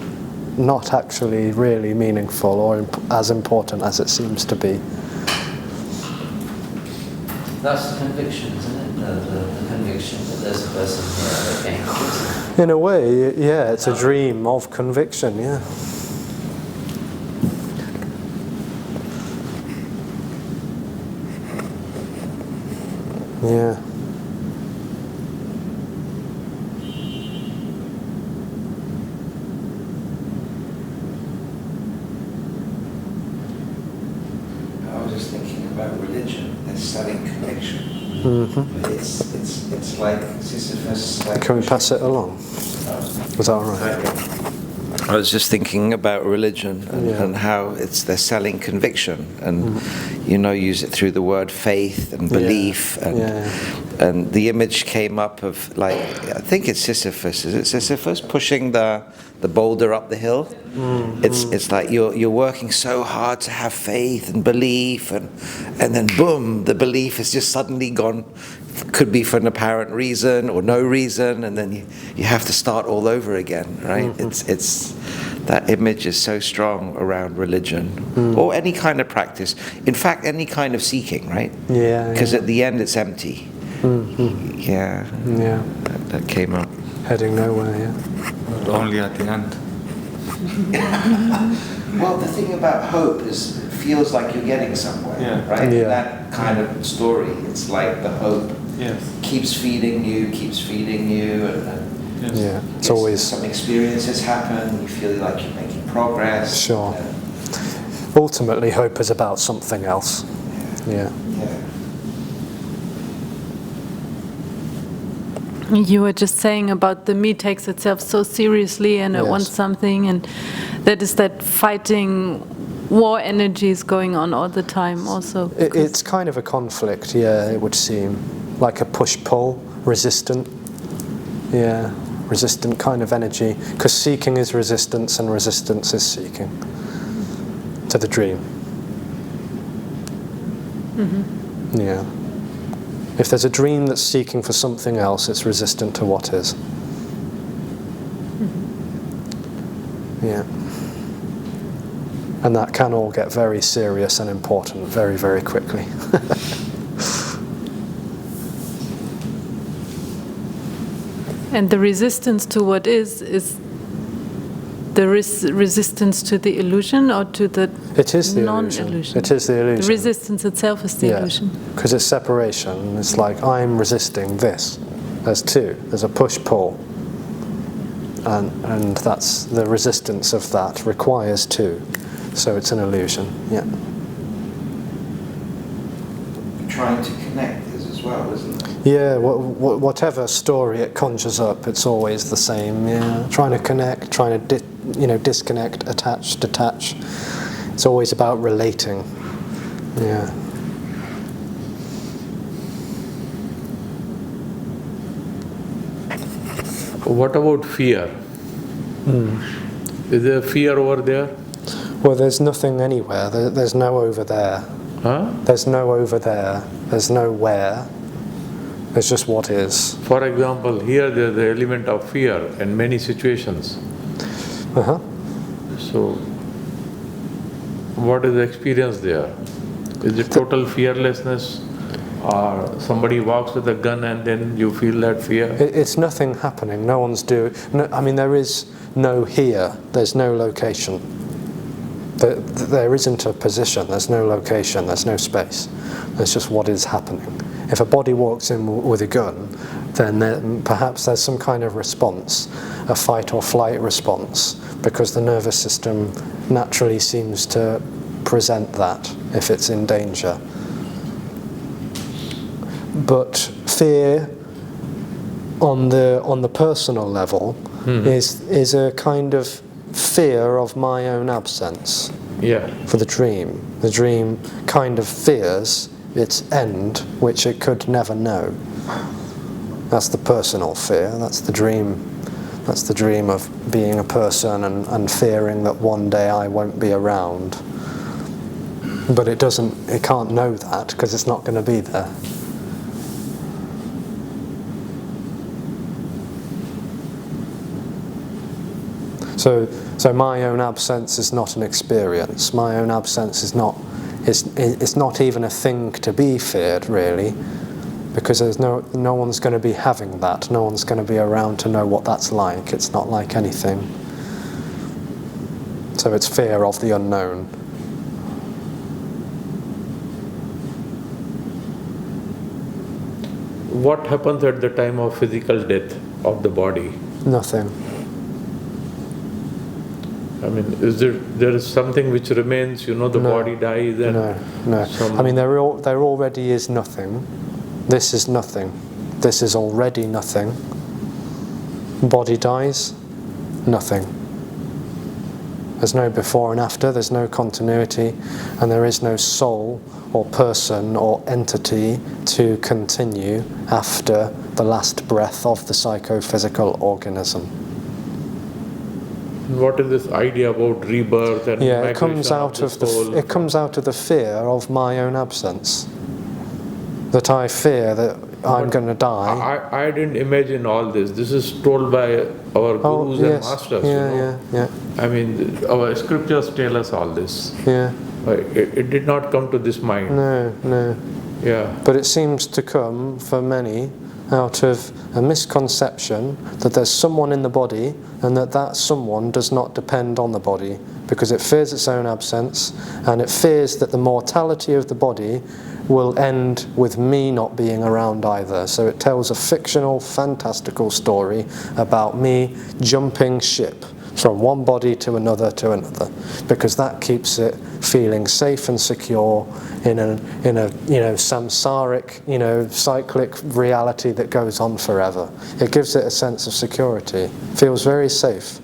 Speaker 1: not actually really meaningful or as important as it seems to be.
Speaker 7: That's the conviction, isn't it? The conviction that there's a person here that came.
Speaker 1: In a way, yeah, it's a dream of conviction, yeah. Yeah.
Speaker 2: I was just thinking about religion. They're selling conviction. But it's like Sisyphus. Like
Speaker 1: Can we pass it along? Was that all right?
Speaker 2: I was just thinking about religion and how they're selling conviction and use it through the word faith and belief and the image came up of like I think it's Sisyphus. Is it Sisyphus pushing the boulder up the hill? It's like you're working so hard to have faith and belief and then boom, the belief is just suddenly gone. Could be for an apparent reason or no reason, and then you have to start all over again, right? It's that image is so strong around religion or any kind of practice. In fact, any kind of seeking, right?
Speaker 1: Yeah.
Speaker 2: Because at the end, it's empty. Yeah. That came up.
Speaker 1: Heading nowhere, yeah.
Speaker 6: But only at the end.
Speaker 2: Well, the thing about hope is it feels like you're getting somewhere, right?
Speaker 1: Yeah.
Speaker 2: That kind of story, it's like the hope keeps feeding you, and
Speaker 1: It's always
Speaker 2: some experiences happen, you feel like you're making progress.
Speaker 1: Sure. Ultimately, hope is about something else. Yeah.
Speaker 5: You were just saying about the me takes itself so seriously and it wants something, and that is that fighting war energy is going on all the time also.
Speaker 1: It's kind of a conflict, yeah, it would seem. Like a push-pull, resistant. Yeah, resistant kind of energy. Because seeking is resistance and resistance is seeking. To the dream. Yeah. If there's a dream that's seeking for something else, it's resistant to what is. Yeah. And that can all get very serious and important very, very quickly.
Speaker 5: And the resistance to what is the resistance to the illusion or to the
Speaker 1: It is the
Speaker 5: non-illusion?
Speaker 1: illusion. It is the illusion.
Speaker 5: The resistance itself is the illusion.
Speaker 1: Because it's separation. It's like I'm resisting this. There's two. There's a push-pull. And that's the resistance of that requires two. So it's an illusion. Yeah.
Speaker 2: Trying to connect is as well, isn't it?
Speaker 1: Yeah, whatever story it conjures up, it's always the same. Yeah, trying to connect, trying to disconnect, attach, detach. It's always about relating. Yeah.
Speaker 4: What about fear? Is there fear over there?
Speaker 1: Well, there's nothing anywhere. There's no over there.
Speaker 4: Huh?
Speaker 1: There's no over there. There's no where. It's just what is.
Speaker 4: For example, here there's the element of fear in many situations.
Speaker 1: Uh-huh.
Speaker 4: So, what is the experience there? Is it total fearlessness, or somebody walks with a gun and then you feel that fear?
Speaker 1: It's nothing happening. No one's doing. No, I mean, there is no here. There's no location. There isn't a position. There's no location. There's no space. There's just what is happening. If a body walks in with a gun, then perhaps there's some kind of response, a fight or flight response, because the nervous system naturally seems to present that if it's in danger. But fear on the personal level is a kind of fear of my own absence.
Speaker 4: Yeah.
Speaker 1: For the dream. The dream kind of fears its end, which it could never know. That's the personal fear. That's the dream. That's the dream of being a person and fearing that one day I won't be around. But it can't know that because it's not going to be there. So my own absence is not an experience. My own absence is not. It's not even a thing to be feared, really, because there's no one's going to be having that. No one's going to be around to know what that's like. It's not like anything. So it's fear of the unknown.
Speaker 4: What happens at the time of physical death of the body?
Speaker 1: Nothing.
Speaker 4: I mean, there is something which remains, the body dies and...
Speaker 1: No. I mean, there already is nothing. This is nothing. This is already nothing. Body dies, nothing. There's no before and after, there's no continuity, and there is no soul or person or entity to continue after the last breath of the psychophysical organism.
Speaker 4: What is this idea about rebirth and
Speaker 1: it comes out of the fear of my own absence. That I fear that I'm going to die.
Speaker 4: I didn't imagine all this. This is told by our gurus and masters.
Speaker 1: Yeah.
Speaker 4: I mean, our scriptures tell us all this.
Speaker 1: Yeah.
Speaker 4: It did not come to this mind.
Speaker 1: No.
Speaker 4: Yeah.
Speaker 1: But it seems to come for many out of a misconception that there's someone in the body and that someone does not depend on the body because it fears its own absence and it fears that the mortality of the body will end with me not being around either. So it tells a fictional, fantastical story about me jumping ship from one body to another because that keeps it feeling safe and secure in a samsaric, cyclic reality that goes on forever. It gives it a sense of security. Feels very safe.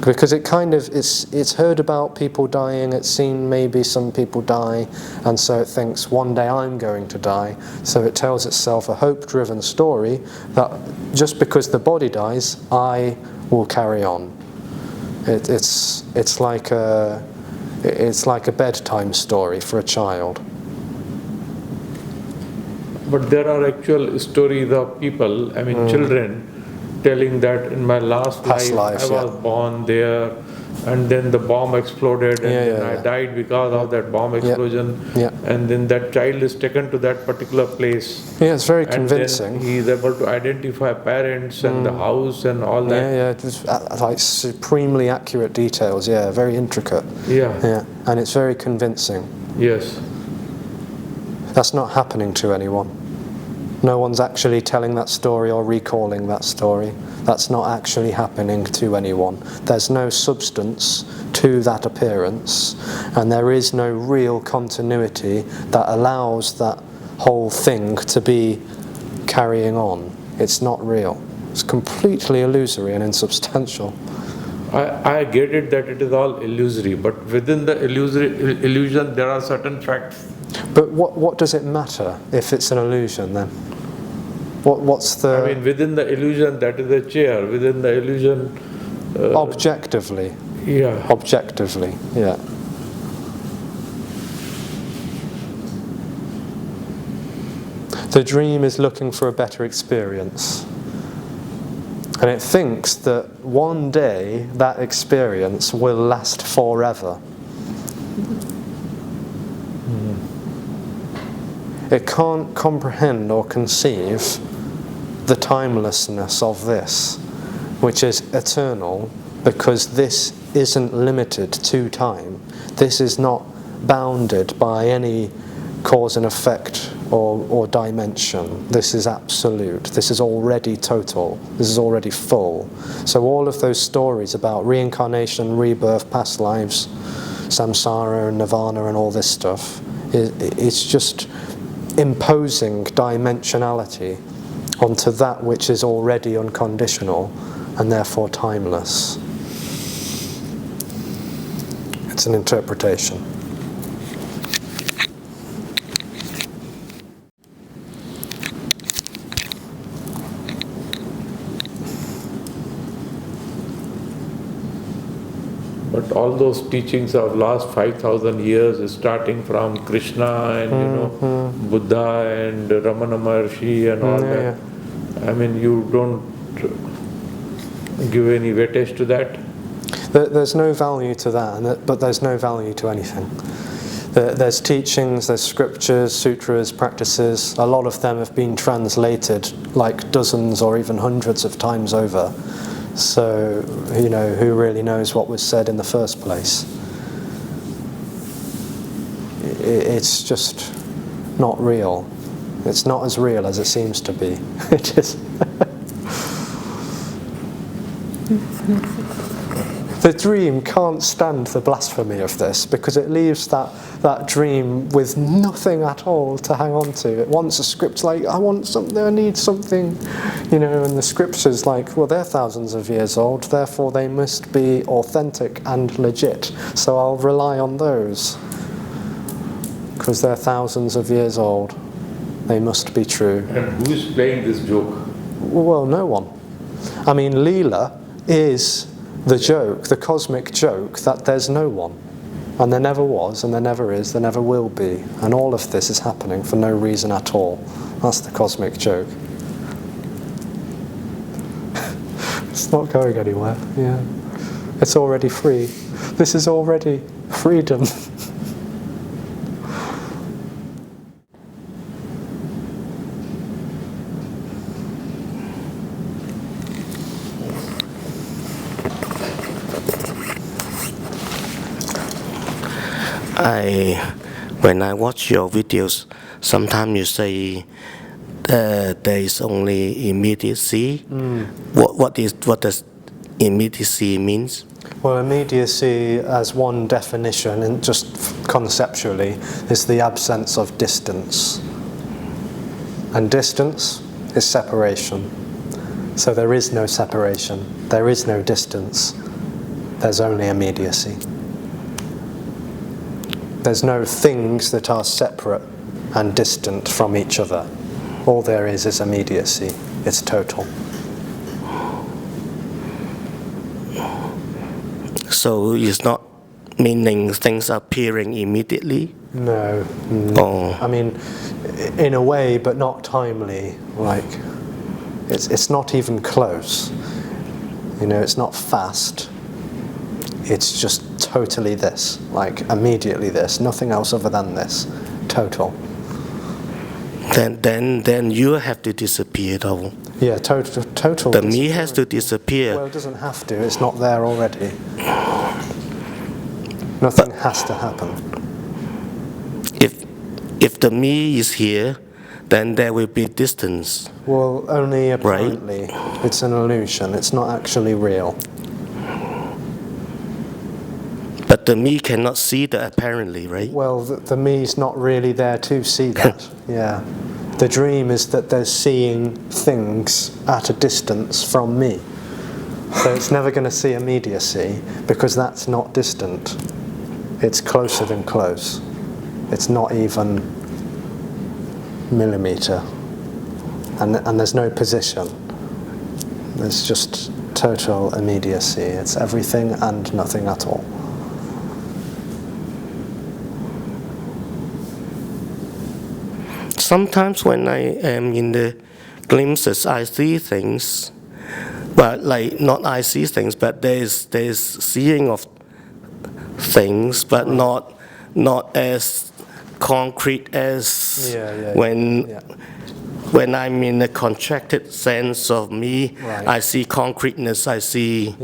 Speaker 1: Because it's heard about people dying, it's seen maybe some people die, and so it thinks one day I'm going to die. So it tells itself a hope-driven story that just because the body dies, I will carry on. It's like a bedtime story for a child.
Speaker 4: But there are actual stories of people, children, telling that in my last life I was born there, and then the bomb exploded, and then I died because of that bomb explosion, and then that child is taken to that particular place.
Speaker 1: Yeah, it's very convincing.
Speaker 4: Then he is able to identify parents and the house and all that.
Speaker 1: It's like supremely accurate details. Yeah, very intricate. Yeah, and it's very convincing.
Speaker 4: Yes.
Speaker 1: That's not happening to anyone. No one's actually telling that story or recalling that story. That's not actually happening to anyone. There's no substance to that appearance, and there is no real continuity that allows that whole thing to be carrying on. It's not real. It's completely illusory and insubstantial.
Speaker 4: I get it that it is all illusory, but within the illusion there are certain facts.
Speaker 1: But what does it matter if it's an illusion then? What's the...
Speaker 4: within the illusion, that is a chair. Within the illusion...
Speaker 1: objectively.
Speaker 4: Yeah.
Speaker 1: Objectively, yeah. The dream is looking for a better experience. And it thinks that one day that experience will last forever. It can't comprehend or conceive the timelessness of this, which is eternal, because this isn't limited to time. This is not bounded by any cause and effect or dimension. This is absolute. This is already total. This is already full. So all of those stories about reincarnation, rebirth, past lives, samsara and nirvana and all this stuff, it's just imposing dimensionality onto that which is already unconditional and therefore timeless. It's an interpretation.
Speaker 4: But all those teachings of last 5,000 years, starting from Krishna and Buddha and Ramana Maharshi and all that, I mean, you don't give any weightage to that?
Speaker 1: There's no value to that, but there's no value to anything. There's teachings, there's scriptures, sutras, practices. A lot of them have been translated like dozens or even hundreds of times over. So, who really knows what was said in the first place? It's just not real. It's not as real as it seems to be. It is. The dream can't stand the blasphemy of this, because it leaves that dream with nothing at all to hang on to. It wants a script like, I want something, I need something, and the scripture's like, well, they're thousands of years old, therefore they must be authentic and legit, so I'll rely on those, because they're thousands of years old. They must be true.
Speaker 4: And who's playing this joke?
Speaker 1: Well, no one. I mean, Leela is the joke, the cosmic joke, that there's no one. And there never was, and there never is, there never will be. And all of this is happening for no reason at all. That's the cosmic joke. It's not going anywhere, yeah. It's already free. This is already freedom.
Speaker 3: When I watch your videos, sometimes you say there is only immediacy. What does immediacy means?
Speaker 1: Well, immediacy, as one definition, and just conceptually, is the absence of distance. And distance is separation. So there is no separation. There is no distance. There's only immediacy. There's no things that are separate and distant from each other. All there is immediacy. It's total.
Speaker 3: So it's not meaning things appearing immediately?
Speaker 1: No.
Speaker 3: Oh.
Speaker 1: I mean, in a way, but not timely. Like, it's not even close. It's not fast. It's just totally this, like immediately this, nothing else other than this, total.
Speaker 3: Then you have to disappear, though.
Speaker 1: Yeah, total.
Speaker 3: The me has to disappear.
Speaker 1: Well, it doesn't have to. It's not there already. Nothing has to happen.
Speaker 3: If the me is here, then there will be distance.
Speaker 1: Well, only apparently.
Speaker 3: Right?
Speaker 1: It's an illusion. It's not actually real.
Speaker 3: But the me cannot see that apparently, right?
Speaker 1: Well, the me's not really there to see that. Yeah. The dream is that they're seeing things at a distance from me. So it's never going to see immediacy, because that's not distant. It's closer than close. It's not even millimeter. And there's no position. There's just total immediacy. It's everything and nothing at all.
Speaker 3: Sometimes when I am in the glimpses, I see things, but like not I see things, but there's seeing of things, but not as concrete as when I'm in a contracted sense of me. I see concreteness. I see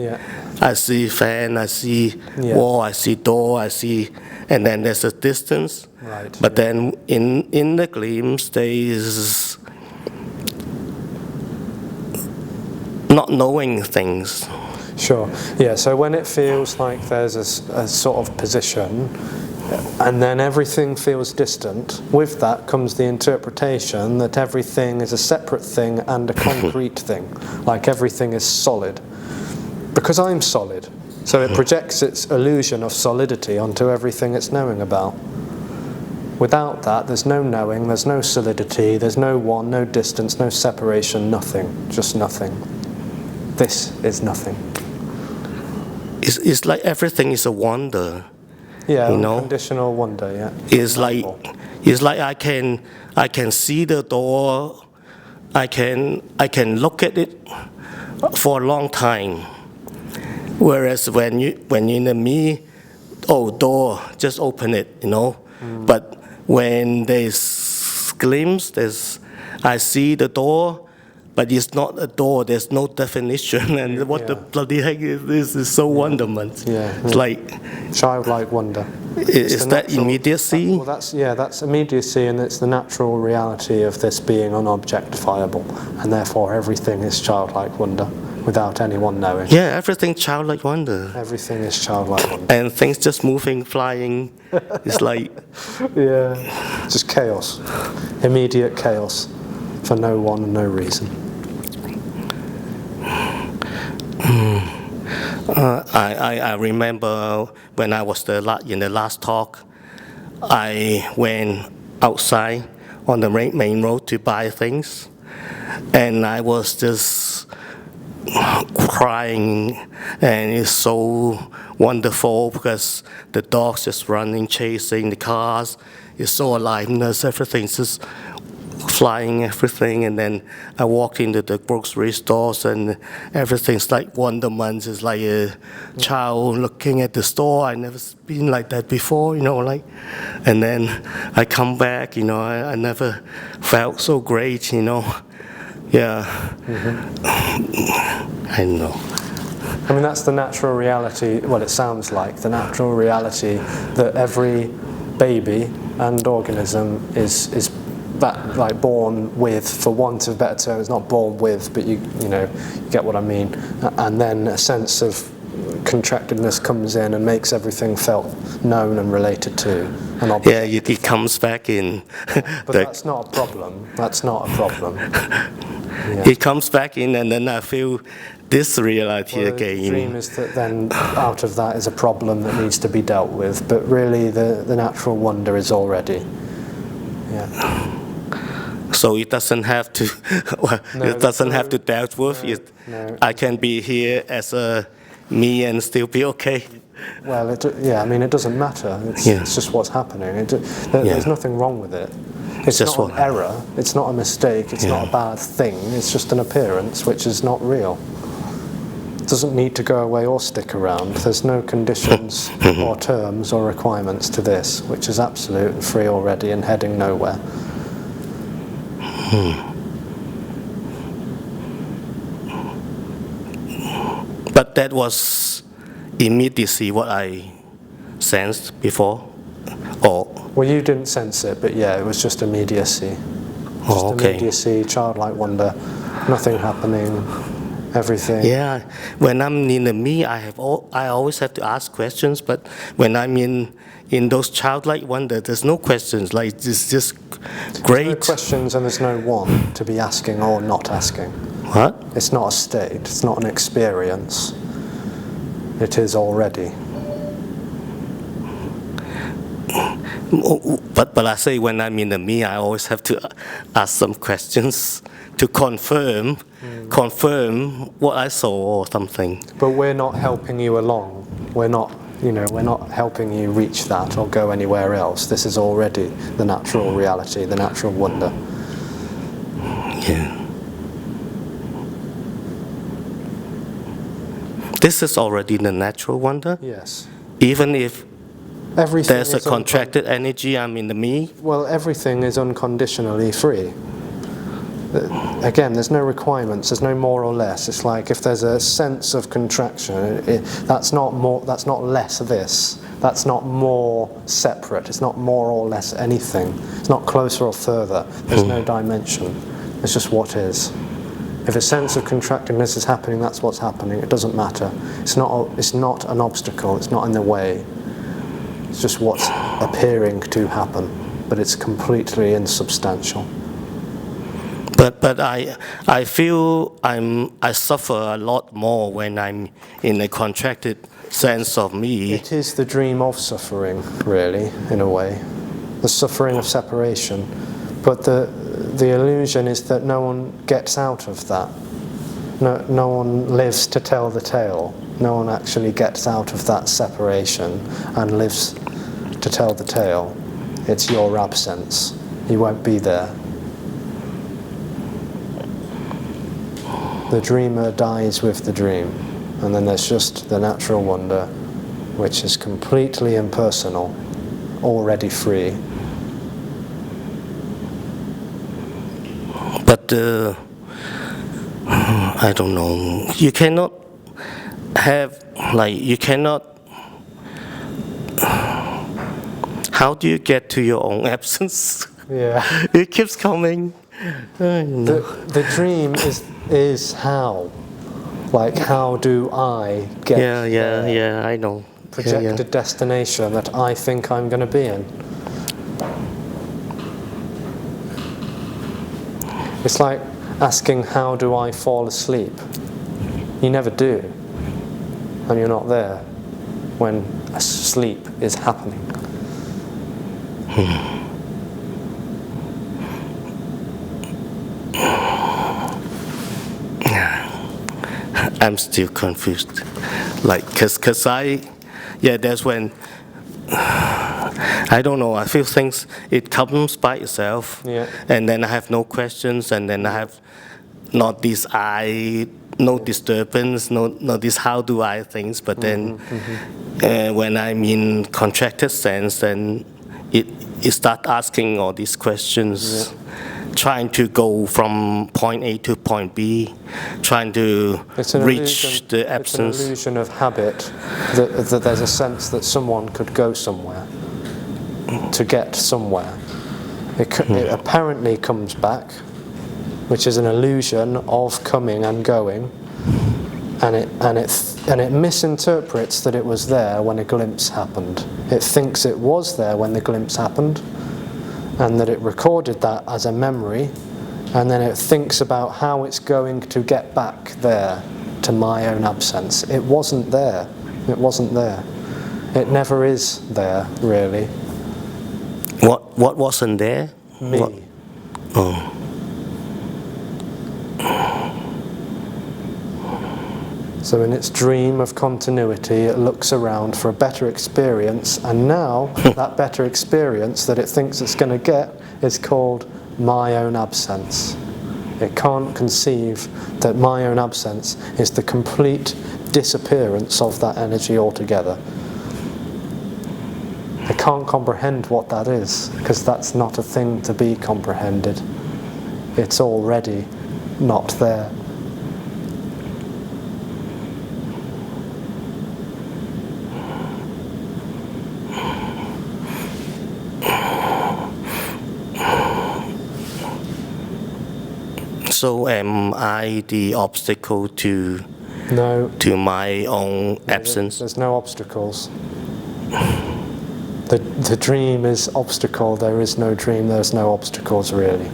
Speaker 3: fan. I see wall. I see door. I see, and then there's a distance. But then in the glimpse there is not knowing things.
Speaker 1: Sure. Yeah. So when it feels like there's a sort of position, and then everything feels distant, with that comes the interpretation that everything is a separate thing and a concrete thing, like everything is solid. Because I'm solid, so it projects its illusion of solidity onto everything it's knowing about. Without that, there's no knowing, there's no solidity, there's no one, no distance, no separation, nothing, just nothing. This is nothing.
Speaker 3: It's like everything is a wonder.
Speaker 1: Yeah, unconditional wonder. Yeah.
Speaker 3: It's like I can see the door. I can look at it for a long time. Whereas when you're in me, door, just open it, But when there's glimpse, I see the door, but it's not a door. There's no definition, and what the bloody heck is this? Is so wonderment. It's like
Speaker 1: childlike wonder.
Speaker 3: Is that immediacy?
Speaker 1: Well, that's immediacy, and it's the natural reality of this being unobjectifiable, and therefore everything is childlike wonder, without anyone knowing.
Speaker 3: Yeah, everything childlike wonder.
Speaker 1: Everything is childlike wonder.
Speaker 3: And things just moving, flying. It's like
Speaker 1: just chaos, immediate chaos, for no one and no reason.
Speaker 3: I remember when I was in the last talk, I went outside on the main road to buy things, and I was just crying, and it's so wonderful because the dogs just running, chasing the cars. It's so aliveness, everything's just flying, everything. And then I walked into the grocery stores, and everything's like wonderment. It's like a child looking at the store. I never been like that before, And then I come back, I never felt so great, Yeah. I know.
Speaker 1: I mean, that's the natural reality. Well, it sounds like the natural reality that every baby and organism is that like born with, for want of a better term. It's not born with, but you get what I mean. And then a sense of contractedness comes in and makes everything felt known and related to an object.
Speaker 3: Yeah, it comes back in.
Speaker 1: But that's not a problem. That's not a problem.
Speaker 3: It comes back in, and then I feel this reality again.
Speaker 1: The dream is that then out of that is a problem that needs to be dealt with. But really, the natural wonder is already. Yeah.
Speaker 3: So it doesn't have to. It doesn't have to dealt with.
Speaker 1: No.
Speaker 3: I can be here as a me and still be okay.
Speaker 1: Well, it doesn't matter. It's just what's happening. There's nothing wrong with it. It's
Speaker 3: just
Speaker 1: not an error. It's not a mistake. It's not a bad thing. It's just an appearance which is not real. It doesn't need to go away or stick around. There's no conditions or terms or requirements to this, which is absolute and free already and heading nowhere.
Speaker 3: But that was immediacy what I sensed before, or?
Speaker 1: Well, you didn't sense it, but it was just immediacy. Immediacy, childlike wonder, nothing happening, everything.
Speaker 3: Yeah, when I'm in the me, I always have to ask questions. But when I'm in those childlike wonder, there's no questions. Like it's just great.
Speaker 1: There's no questions, and there's no one to be asking or not asking.
Speaker 3: What?
Speaker 1: It's not a state. It's not an experience. It is already.
Speaker 3: But I say when I'm in the me, I always have to ask some questions to confirm what I saw or something.
Speaker 1: But we're not helping you along. We're not we're not helping you reach that or go anywhere else. This is already the natural reality, the natural wonder.
Speaker 3: Yeah. This is already the natural wonder?
Speaker 1: Yes.
Speaker 3: Even if
Speaker 1: everything
Speaker 3: there's a contracted energy, I'm in the me?
Speaker 1: Well, everything is unconditionally free. Again, there's no requirements, there's no more or less. It's like if there's a sense of contraction, that's not less this. That's not more separate. It's not more or less anything. It's not closer or further. There's no dimension. It's just what is. If a sense of contractingness is happening, that's what's happening. It doesn't matter. It's not an obstacle. It's not in the way. It's just what's appearing to happen. But it's completely insubstantial.
Speaker 3: But I feel I suffer a lot more when I'm in a contracted sense of me.
Speaker 1: It is the dream of suffering, really, in a way. The suffering of separation. But the illusion is that no one gets out of that. No one lives to tell the tale. No one actually gets out of that separation and lives to tell the tale. It's your absence. You won't be there. The dreamer dies with the dream, and then there's just the natural wonder, which is completely impersonal, already free.
Speaker 3: But I don't know. You cannot have, you cannot. How do you get to your own absence?
Speaker 1: Yeah.
Speaker 3: It keeps coming.
Speaker 1: The dream is how. Like, how do I get
Speaker 3: Yeah, I know.
Speaker 1: projected destination that I think I'm going to be in? It's like asking, how do I fall asleep? You never do. And you're not there when sleep is happening.
Speaker 3: I'm still confused. Cause that's when, I don't know, I feel things, it comes by itself.
Speaker 1: Yeah.
Speaker 3: And then I have no questions, and then I have not this no disturbance, no this how do I things, but then when I'm in contracted sense, then it start asking all these questions. Trying to go from point A to point B, trying to reach the absence.
Speaker 1: It's an illusion of habit, that there's a sense that someone could go somewhere, to get somewhere. It apparently comes back, which is an illusion of coming and going, and it misinterprets that it was there when a glimpse happened. It thinks it was there when the glimpse happened, and that it recorded that as a memory, and then it thinks about how it's going to get back there to my own absence. It wasn't there. It wasn't there. It never is there, really.
Speaker 3: What wasn't there?
Speaker 1: Me.
Speaker 3: What? Oh.
Speaker 1: So in its dream of continuity, it looks around for a better experience, and now that better experience that it thinks it's going to get is called my own absence. It can't conceive that my own absence is the complete disappearance of that energy altogether. It can't comprehend what that is, because that's not a thing to be comprehended. It's already not there.
Speaker 3: So am I the obstacle to my own absence?
Speaker 1: There's no obstacles. The dream is obstacle. There is no dream. There's no obstacles, really.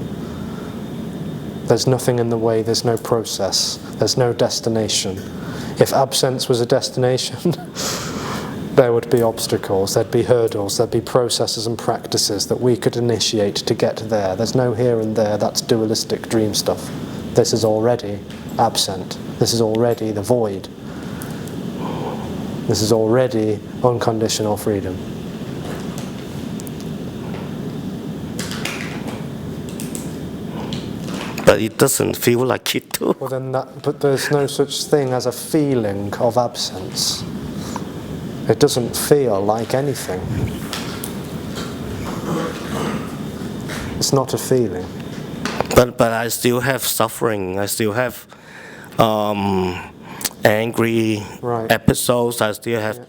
Speaker 1: There's nothing in the way. There's no process. There's no destination. If absence was a destination, there would be obstacles, there'd be hurdles, there'd be processes and practices that we could initiate to get there. There's no here and there. That's dualistic dream stuff. This is already absent. This is already the void. This is already unconditional freedom.
Speaker 3: But it doesn't feel like it too.
Speaker 1: Well, then but there's no such thing as a feeling of absence. It doesn't feel like anything. It's not a feeling.
Speaker 3: But I still have suffering. I still have angry episodes. I still have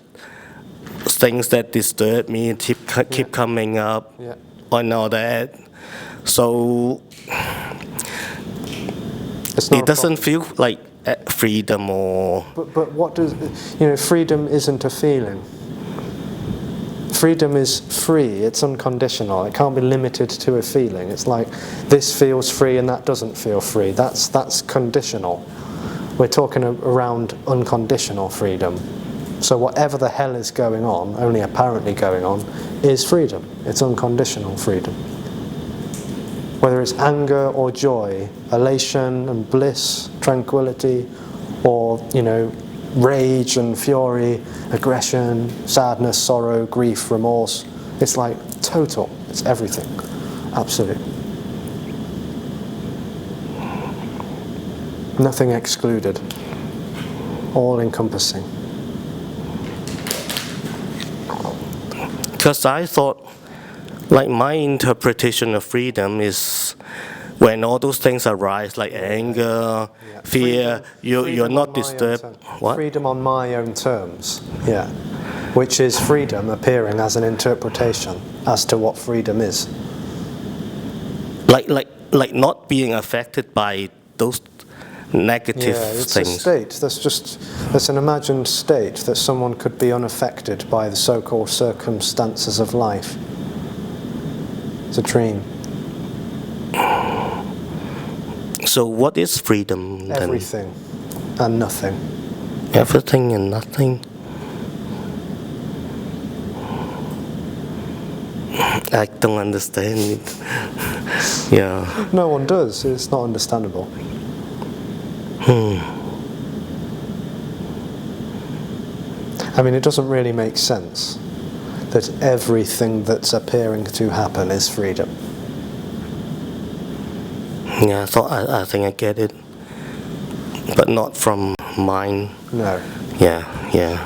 Speaker 3: things that disturb me, keep coming up, and all that. So it doesn't feel like freedom or.
Speaker 1: But what does freedom isn't a feeling. Freedom is free. It's unconditional. It can't be limited to a feeling. It's like this feels free and that doesn't feel free. That's conditional. We're talking around unconditional freedom. So whatever the hell is going on, only apparently going on, is freedom. It's unconditional freedom. Whether it's anger or joy, elation and bliss, tranquility, or rage and fury, aggression, sadness, sorrow, grief, remorse. It's like total. It's everything. Absolute. Nothing excluded. All encompassing.
Speaker 3: Because I thought, like my interpretation of freedom is when all those things arise, like anger, fear, you're not disturbed. What?
Speaker 1: Freedom on my own terms, which is freedom appearing as an interpretation as to what freedom is.
Speaker 3: Like not being affected by those negative
Speaker 1: it's
Speaker 3: things.
Speaker 1: A state. That's an imagined state that someone could be unaffected by the so-called circumstances of life. It's a dream.
Speaker 3: So what is freedom then?
Speaker 1: Everything and nothing.
Speaker 3: Everything and nothing. I don't understand it. Yeah.
Speaker 1: No one does. It's not understandable. I mean, it doesn't really make sense that everything that's appearing to happen is freedom.
Speaker 3: Yeah, so I think I get it, but not from mine.
Speaker 1: No.
Speaker 3: Yeah.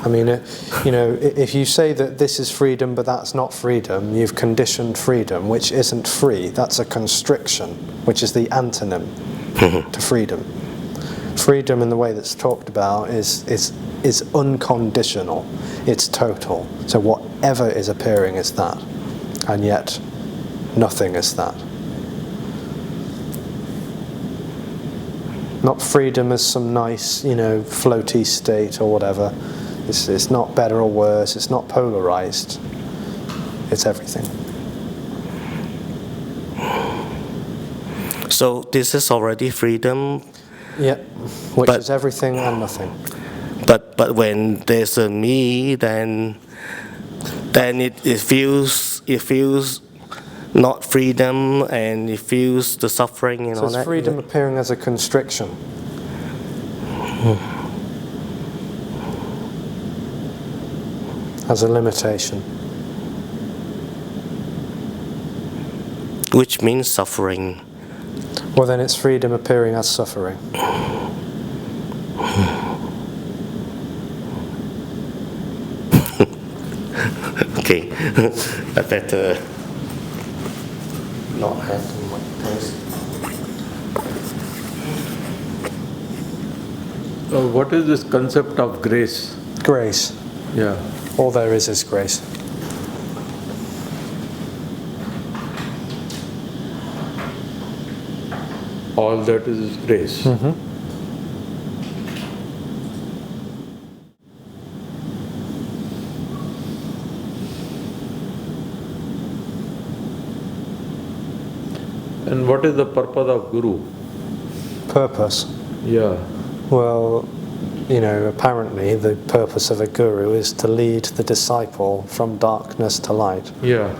Speaker 1: I mean, if you say that this is freedom but that's not freedom, you've conditioned freedom, which isn't free. That's a constriction, which is the antonym to freedom. Freedom, in the way that's talked about, is unconditional. It's total. So whatever is appearing is that, and yet nothing is that. Not freedom as some nice, floaty state or whatever. It's not better or worse. It's not polarized. It's everything.
Speaker 3: So this is already freedom.
Speaker 1: Yeah, which is everything and nothing.
Speaker 3: But when there's a me, then it feels not freedom, and it feels the suffering and all that.
Speaker 1: So it's freedom appearing as a constriction. As a limitation.
Speaker 3: Which means suffering.
Speaker 1: Well, then it's freedom appearing as suffering.
Speaker 3: Okay, I better not have too much things.
Speaker 4: What is this concept of grace?
Speaker 1: Grace.
Speaker 4: Yeah.
Speaker 1: All there is grace.
Speaker 4: All that is grace. And what is the purpose of Guru?
Speaker 1: Purpose?
Speaker 4: Yeah.
Speaker 1: Well, apparently the purpose of a guru is to lead the disciple from darkness to light.
Speaker 4: Yeah.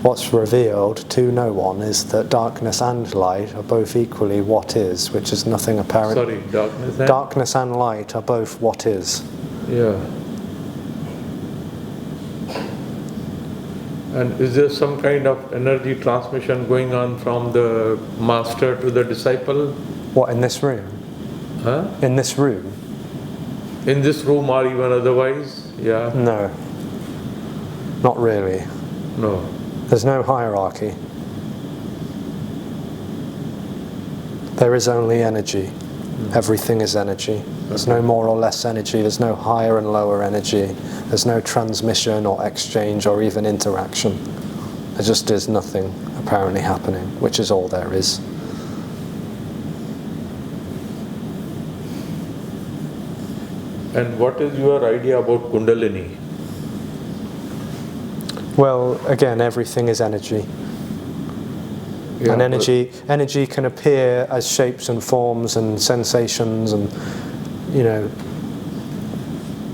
Speaker 1: What's revealed to no one is that darkness and light are both equally what is, which is nothing apparent.
Speaker 4: Sorry, darkness and?
Speaker 1: Darkness and light are both what is.
Speaker 4: Yeah. And is there some kind of energy transmission going on from the master to the disciple?
Speaker 1: What, in this room?
Speaker 4: Huh?
Speaker 1: In this room?
Speaker 4: In this room or even otherwise? Yeah.
Speaker 1: No. Not really.
Speaker 4: No.
Speaker 1: There's no hierarchy. There is only energy. Everything is energy. There's no more or less energy. There's no higher and lower energy. There's no transmission or exchange or even interaction. There just is nothing apparently happening, which is all there is.
Speaker 4: And what is your idea about Kundalini?
Speaker 1: Well, again, everything is energy.
Speaker 4: Yeah,
Speaker 1: and energy can appear as shapes and forms and sensations and, you know,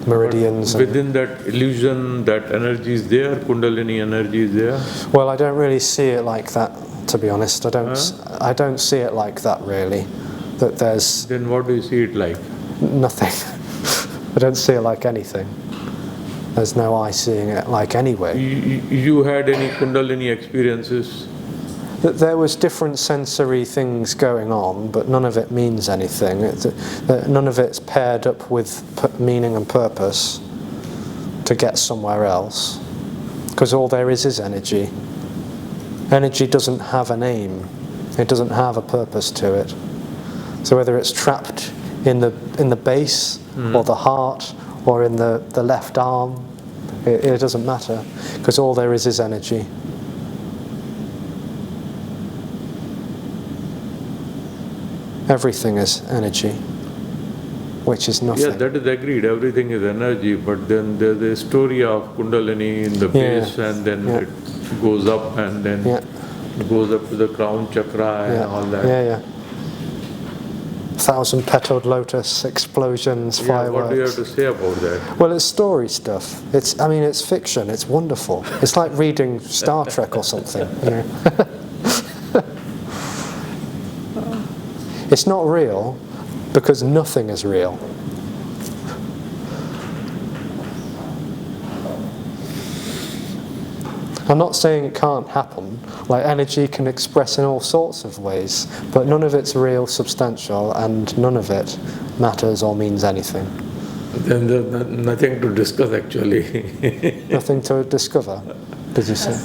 Speaker 1: meridians.
Speaker 4: Within that illusion, that energy is there, Kundalini energy is there?
Speaker 1: Well, I don't really see it like that, to be honest. I don't see it like that, really. That there's...
Speaker 4: Then what do you see it like?
Speaker 1: Nothing. I don't see it like anything. There's no I seeing it like anyway.
Speaker 4: You had any Kundalini experiences?
Speaker 1: There was different sensory things going on, but none of it means anything. None of it's paired up with meaning and purpose to get somewhere else. Because all there is energy. Energy doesn't have a name. It doesn't have a purpose to it. So whether it's trapped in the base or the heart or in the left arm, it doesn't matter. Because all there is energy. Everything is energy, which is nothing.
Speaker 4: Yeah, that is agreed. Everything is energy, but then there's a story of Kundalini in the base, and then it goes up, and then it goes up to the crown chakra and all that.
Speaker 1: Yeah. 1,000-petaled lotus, explosions, fireworks.
Speaker 4: What do you have to say about that?
Speaker 1: Well, it's story stuff. It's fiction. It's wonderful. It's like reading Star Trek or something. You know? It's not real because nothing is real. I'm not saying it can't happen. Like, energy can express in all sorts of ways, but none of it's real, substantial, and none of it matters or means anything.
Speaker 4: Then there's nothing to discuss, actually.
Speaker 1: Nothing to discover, did you say?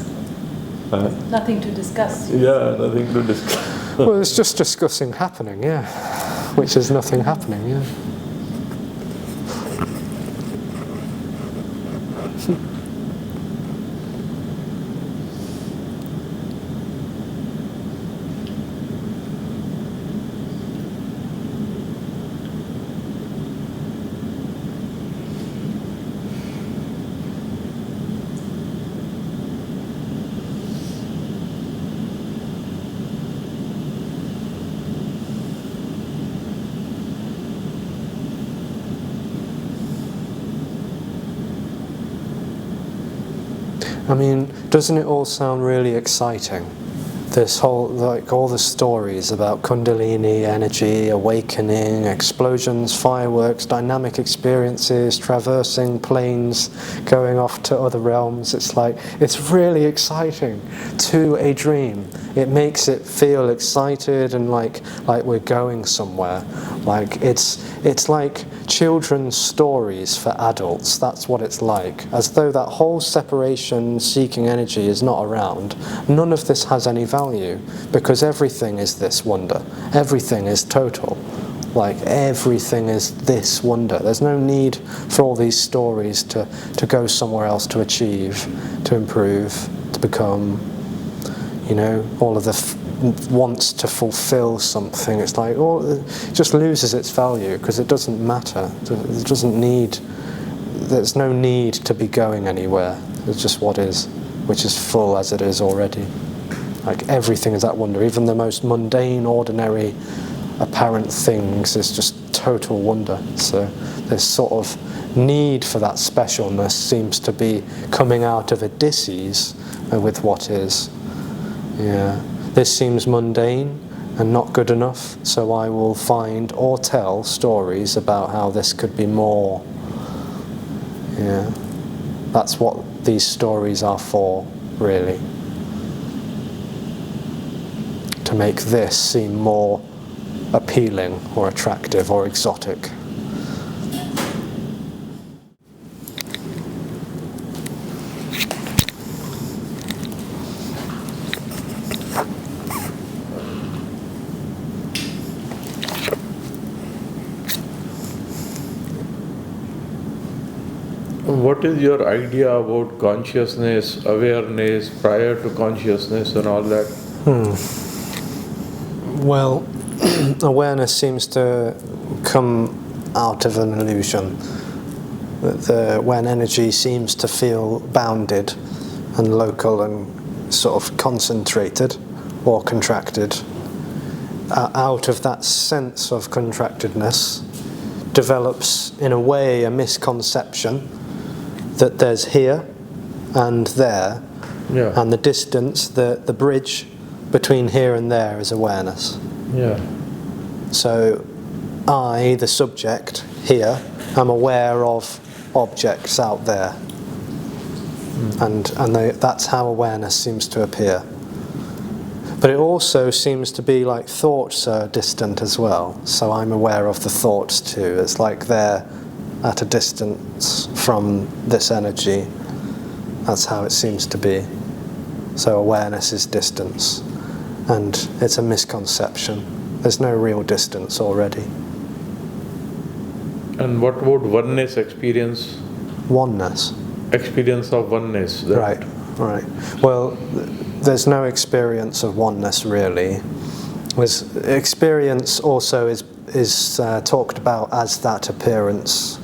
Speaker 5: Nothing to discuss.
Speaker 4: Yeah, nothing to discuss.
Speaker 1: Well, it's just discussing happening, yeah. Which is nothing happening, yeah. I mean, doesn't it all sound really exciting? This whole, like, all the stories about Kundalini, energy, awakening, explosions, fireworks, dynamic experiences, traversing planes, going off to other realms. It's like, it's really exciting to a dream. It makes it feel excited and like we're going somewhere. Like, it's like children's stories for adults. That's what it's like. As though that whole separation, seeking energy is not around. None of this has any value, because everything is this wonder. Everything is total. Like, everything is this wonder. There's no need for all these stories to go somewhere else to achieve, to improve, to become, you know, all of the wants to fulfill something. It's like, it just loses its value because it doesn't matter. It doesn't need, there's no need to be going anywhere. It's just what is, which is full as it is already. Like, everything is that wonder. Even the most mundane, ordinary, apparent things is just total wonder. So this sort of need for that specialness seems to be coming out of a dis-ease with what is. Yeah. This seems mundane and not good enough, so I will find or tell stories about how this could be more Yeah. That's what these stories are for, really. To make this seem more appealing or attractive or exotic.
Speaker 4: What is your idea about consciousness, awareness, prior to consciousness and all that?
Speaker 1: Well, awareness seems to come out of an illusion. When energy seems to feel bounded and local and sort of concentrated or contracted, out of that sense of contractedness develops in a way a misconception that there's here and there,
Speaker 4: Yeah.
Speaker 1: and the distance, the bridge between here and there is awareness.
Speaker 4: Yeah.
Speaker 1: So I, the subject here, am aware of objects out there, and that's how awareness seems to appear. But it also seems to be like thoughts are distant as well, so I'm aware of the thoughts too. It's like they're at a distance from this energy. That's how it seems to be. So awareness is distance, and it's a misconception. There's no real distance already.
Speaker 4: And what about oneness experience?
Speaker 1: Oneness.
Speaker 4: Experience of oneness.
Speaker 1: Right. Well, there's no experience of oneness really. Experience also is talked about as that appearance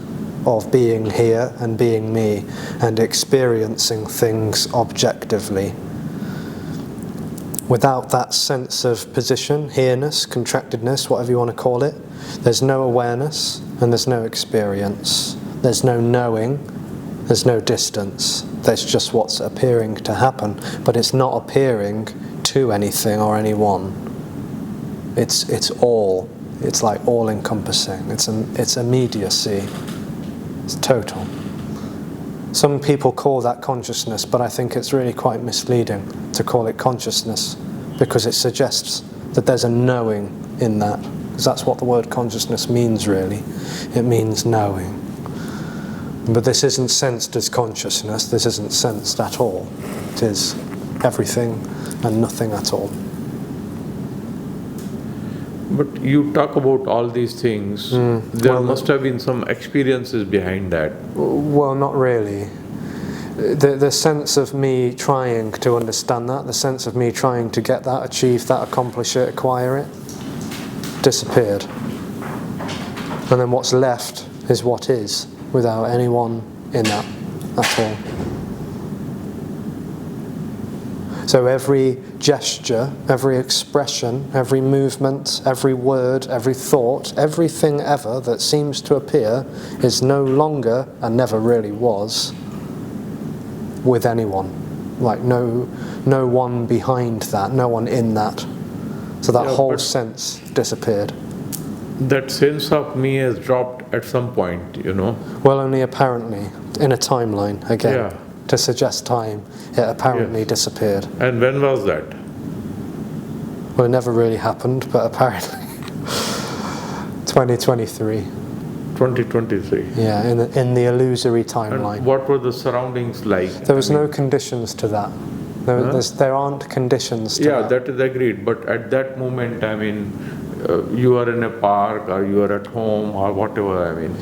Speaker 1: of being here and being me and experiencing things objectively. Without that sense of position, here-ness, contractedness, whatever you want to call it, there's no awareness and there's no experience. There's no knowing, there's no distance. There's just what's appearing to happen, but it's not appearing to anything or anyone. It's all. It's like all-encompassing. It's immediacy. It's total. Some people call that consciousness, but I think it's really quite misleading to call it consciousness, because it suggests that there's a knowing in that, because that's what the word consciousness means really. It means knowing. But this isn't sensed as consciousness, this isn't sensed at all. It is everything and nothing at all.
Speaker 4: But you talk about all these things, there must have been some experiences behind that.
Speaker 1: Well, not really. The sense of me trying to understand that, the sense of me trying to get that, achieve that, accomplish it, acquire it, disappeared. And then what's left is what is, without anyone in that at all. So every gesture, every expression, every movement, every word, every thought, everything ever that seems to appear is no longer, and never really was, with anyone. Like no one behind that, no one in that. So that whole sense disappeared.
Speaker 4: That sense of me has dropped at some point, you know.
Speaker 1: Well, only apparently, in a timeline, again.
Speaker 4: Yeah.
Speaker 1: To suggest time, it apparently disappeared.
Speaker 4: And when was that?
Speaker 1: Well, it never really happened, but apparently 2023.
Speaker 4: 2023.
Speaker 1: Yeah, in the illusory timeline.
Speaker 4: And what were the surroundings like?
Speaker 1: There was no conditions to that. There aren't conditions to that.
Speaker 4: Yeah, that is agreed. But at that moment, I mean, you are in a park or you are at home or whatever, I mean.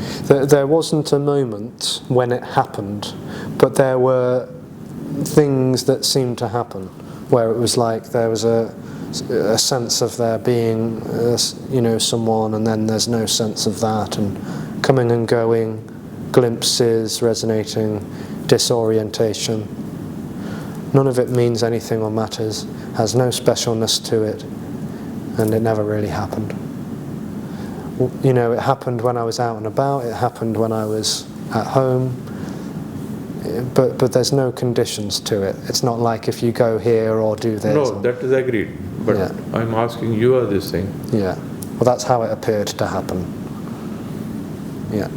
Speaker 1: There wasn't a moment when it happened, but there were things that seemed to happen where it was like there was a sense of there being, someone, and then there's no sense of that, and coming and going, glimpses, resonating, disorientation. None of it means anything or matters, has no specialness to it, and it never really happened. You know, it happened when I was out and about, it happened when I was at home, but there's no conditions to it. It's not like if you go here or do this.
Speaker 4: No, that is agreed. But
Speaker 1: Yeah.
Speaker 4: I'm asking you this thing.
Speaker 1: Yeah. Well, that's how it appeared to happen. Yeah.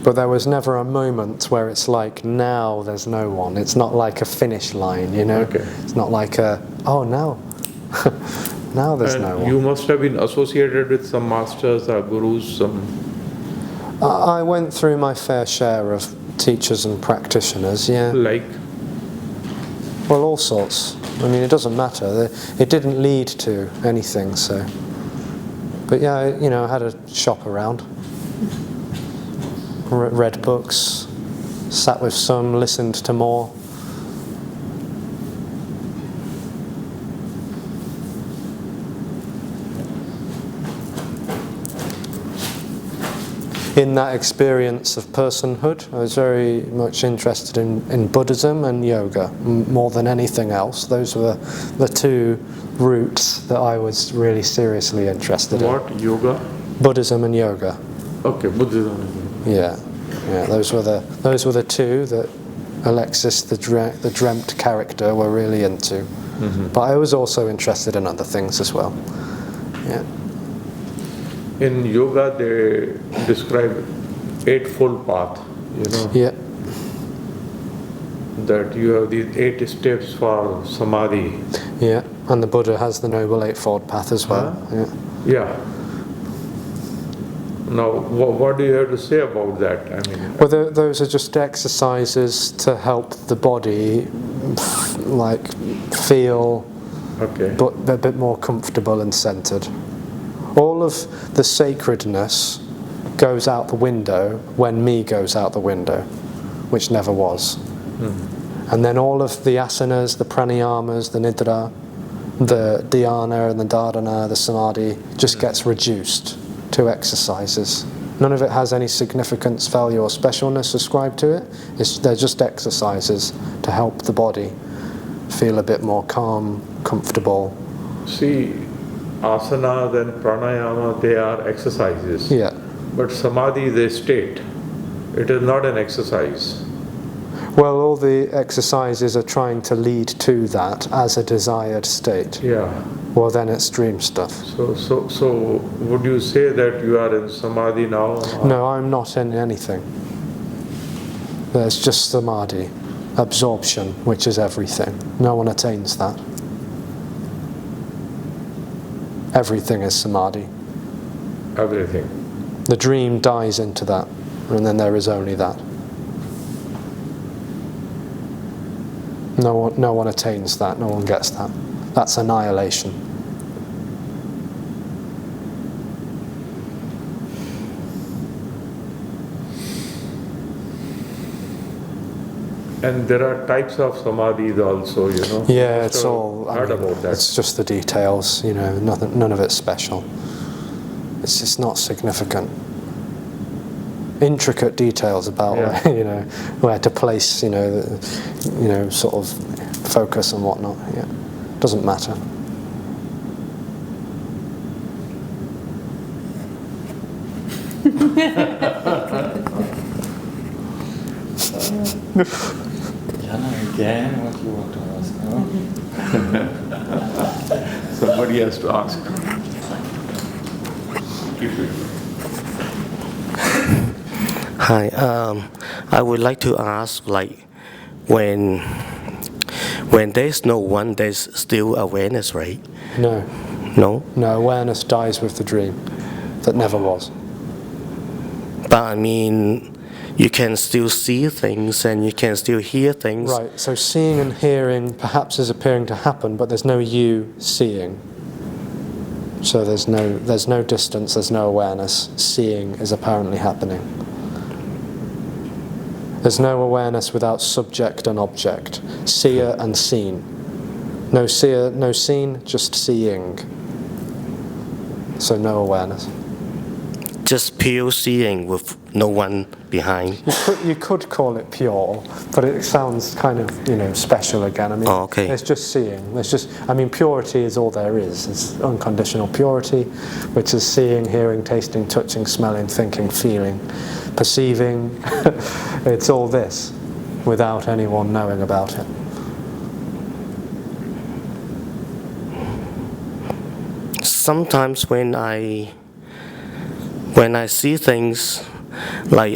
Speaker 1: But there was never a moment where it's like, now there's no one. It's not like a finish line, you know?
Speaker 4: Okay.
Speaker 1: It's not like a, oh, now. Now there's
Speaker 4: And
Speaker 1: no one.
Speaker 4: you must have been associated with some masters or gurus, some...
Speaker 1: I went through my fair share of teachers and practitioners, yeah.
Speaker 4: Like?
Speaker 1: Well, all sorts. I mean, it doesn't matter. It didn't lead to anything, so. But yeah, I had a shop around. Read books, sat with some, listened to more. In that experience of personhood, I was very much interested in Buddhism and yoga, more than anything else. Those were the two routes that I was really seriously interested in.
Speaker 4: What? Yoga?
Speaker 1: Buddhism and yoga.
Speaker 4: Okay, Buddhism.
Speaker 1: Yeah. Those were the two that Alexis, the dreamt character, were really into. Mm-hmm. But I was also interested in other things as well. Yeah.
Speaker 4: In yoga, they describe eightfold path,
Speaker 1: Yeah.
Speaker 4: That you have these 8 steps for samadhi.
Speaker 1: Yeah, and the Buddha has the Noble Eightfold Path as well.
Speaker 4: Huh? Yeah. Now, what do you have to say about that? I mean,
Speaker 1: Well, those are just exercises to help the body, feel
Speaker 4: okay.
Speaker 1: a bit more comfortable and centered. All of the sacredness goes out the window when me goes out the window, which never was. And then all of the asanas, the pranayamas, the nidra, the dhyana and the dharana, the samadhi, just gets reduced to exercises. None of it has any significance, value or specialness ascribed to it. They're just exercises to help the body feel a bit more calm, comfortable.
Speaker 4: See, asanas and pranayama, they are exercises.
Speaker 1: Yeah.
Speaker 4: But samadhi is a state. It is not an exercise.
Speaker 1: Well, all the exercises are trying to lead to that as a desired state.
Speaker 4: Yeah.
Speaker 1: Well, then it's dream stuff.
Speaker 4: So would you say that you are in samadhi now?
Speaker 1: No, I'm not in anything. There's just samadhi, absorption, which is everything. No one attains that. Everything is samadhi.
Speaker 4: Everything.
Speaker 1: The dream dies into that, and then there is only that. No one attains that, no one gets that. That's annihilation.
Speaker 4: And there are types of samadhis also,
Speaker 1: Yeah, it's all.
Speaker 4: Heard about that.
Speaker 1: It's just the details, none of it's special. It's just not significant. Intricate details about where to place, sort of focus and whatnot. Yeah, doesn't matter.
Speaker 6: Jana, again, what you want to ask? Somebody has to ask.
Speaker 3: Hi, I would like to ask, when there's no one, there's still awareness, right?
Speaker 1: No.
Speaker 3: No?
Speaker 1: No, awareness dies with the dream that never was.
Speaker 3: But I mean, you can still see things and you can still hear things.
Speaker 1: Right, so seeing and hearing perhaps is appearing to happen, but there's no you seeing. So there's no distance, there's no awareness. Seeing is apparently happening. There's no awareness without subject and object, seer and seen. No seer, no seen, just seeing. So no awareness.
Speaker 3: Just pure seeing with no one behind.
Speaker 1: You could call it pure, but it sounds kind of special again. I mean,
Speaker 3: okay.
Speaker 1: It's just seeing. Purity is all there is. It's unconditional purity, which is seeing, hearing, tasting, touching, smelling, thinking, feeling, perceiving. It's all this, without anyone knowing about it.
Speaker 3: Sometimes when I see things, like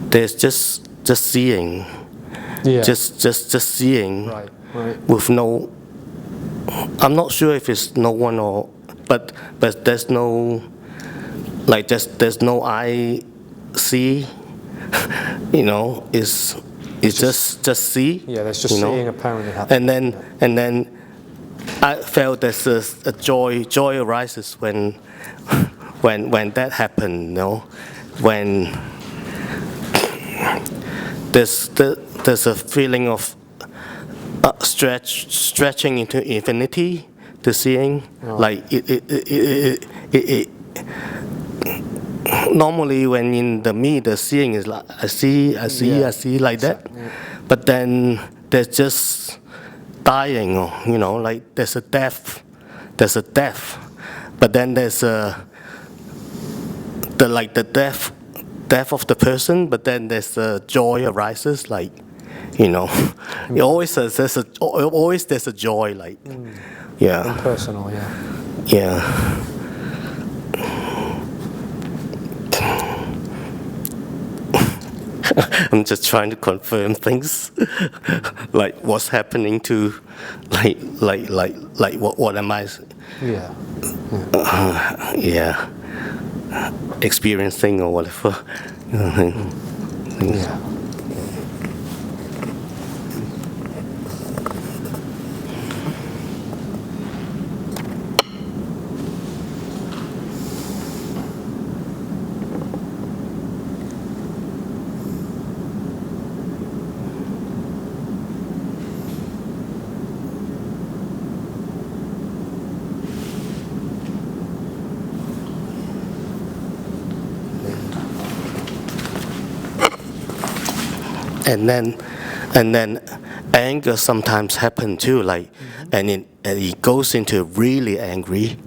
Speaker 3: there's just seeing, just seeing,
Speaker 1: right.
Speaker 3: with no. I'm not sure if it's no one or, but there's no, like there's no I see, it's just see.
Speaker 1: Yeah, there's just seeing apparently happening.
Speaker 3: And then I felt there's a joy arises when that happened, when there's a feeling of stretching into infinity, the seeing, like it normally when in the seeing is like I see like that, but then there's just dying, or like there's a death, but then there's the death of the person, but then there's a joy arises, like it always there's a joy, like
Speaker 1: Impersonal,
Speaker 3: yeah. I'm just trying to confirm things, like what's happening to, like what am I? Experiencing or whatever.
Speaker 1: Yeah.
Speaker 3: And then anger sometimes happen too, like, and it goes into really angry.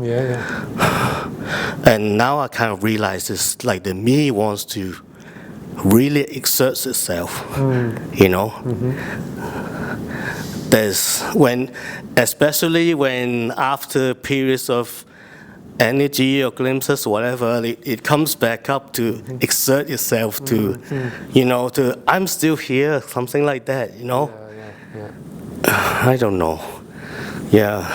Speaker 3: And now I kind of realize it's like the me wants to really exert itself, There's especially when after periods of energy or glimpses, whatever, it comes back up to exert itself to, to I'm still here, something like that, I don't know. Yeah.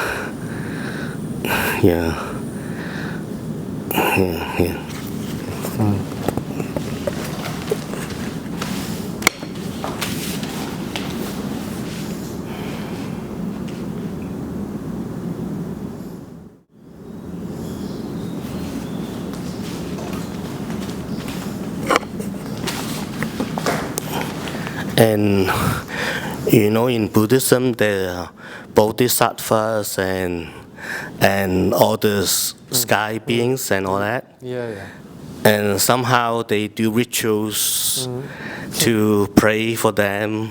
Speaker 3: And in Buddhism there are bodhisattvas and all the sky beings and all that. And somehow they do rituals to pray for them.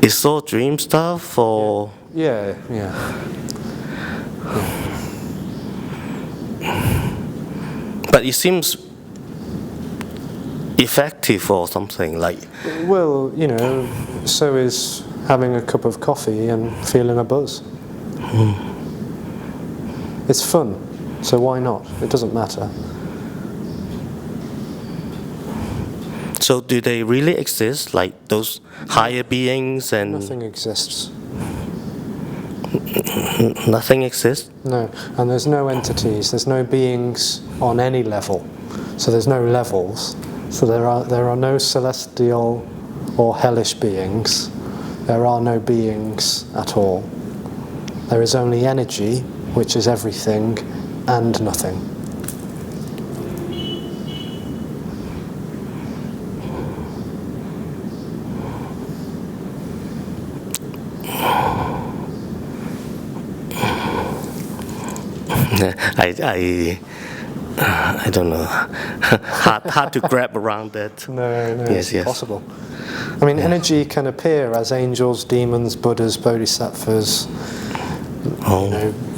Speaker 3: It's all dream stuff, or but it seems effective or something, like.
Speaker 1: Well, so is having a cup of coffee and feeling a buzz. It's fun, so why not? It doesn't matter.
Speaker 3: So do they really exist, like those higher beings? And
Speaker 1: nothing exists.
Speaker 3: Nothing exists?
Speaker 1: No, and there's no entities, there's no beings on any level. So there's no levels. So there are no celestial or hellish beings. There are no beings at all. There is only energy, which is everything and nothing.
Speaker 3: I don't know. hard to grab around that.
Speaker 1: No, it's impossible. I mean, energy can appear as angels, demons, Buddhas, bodhisattvas,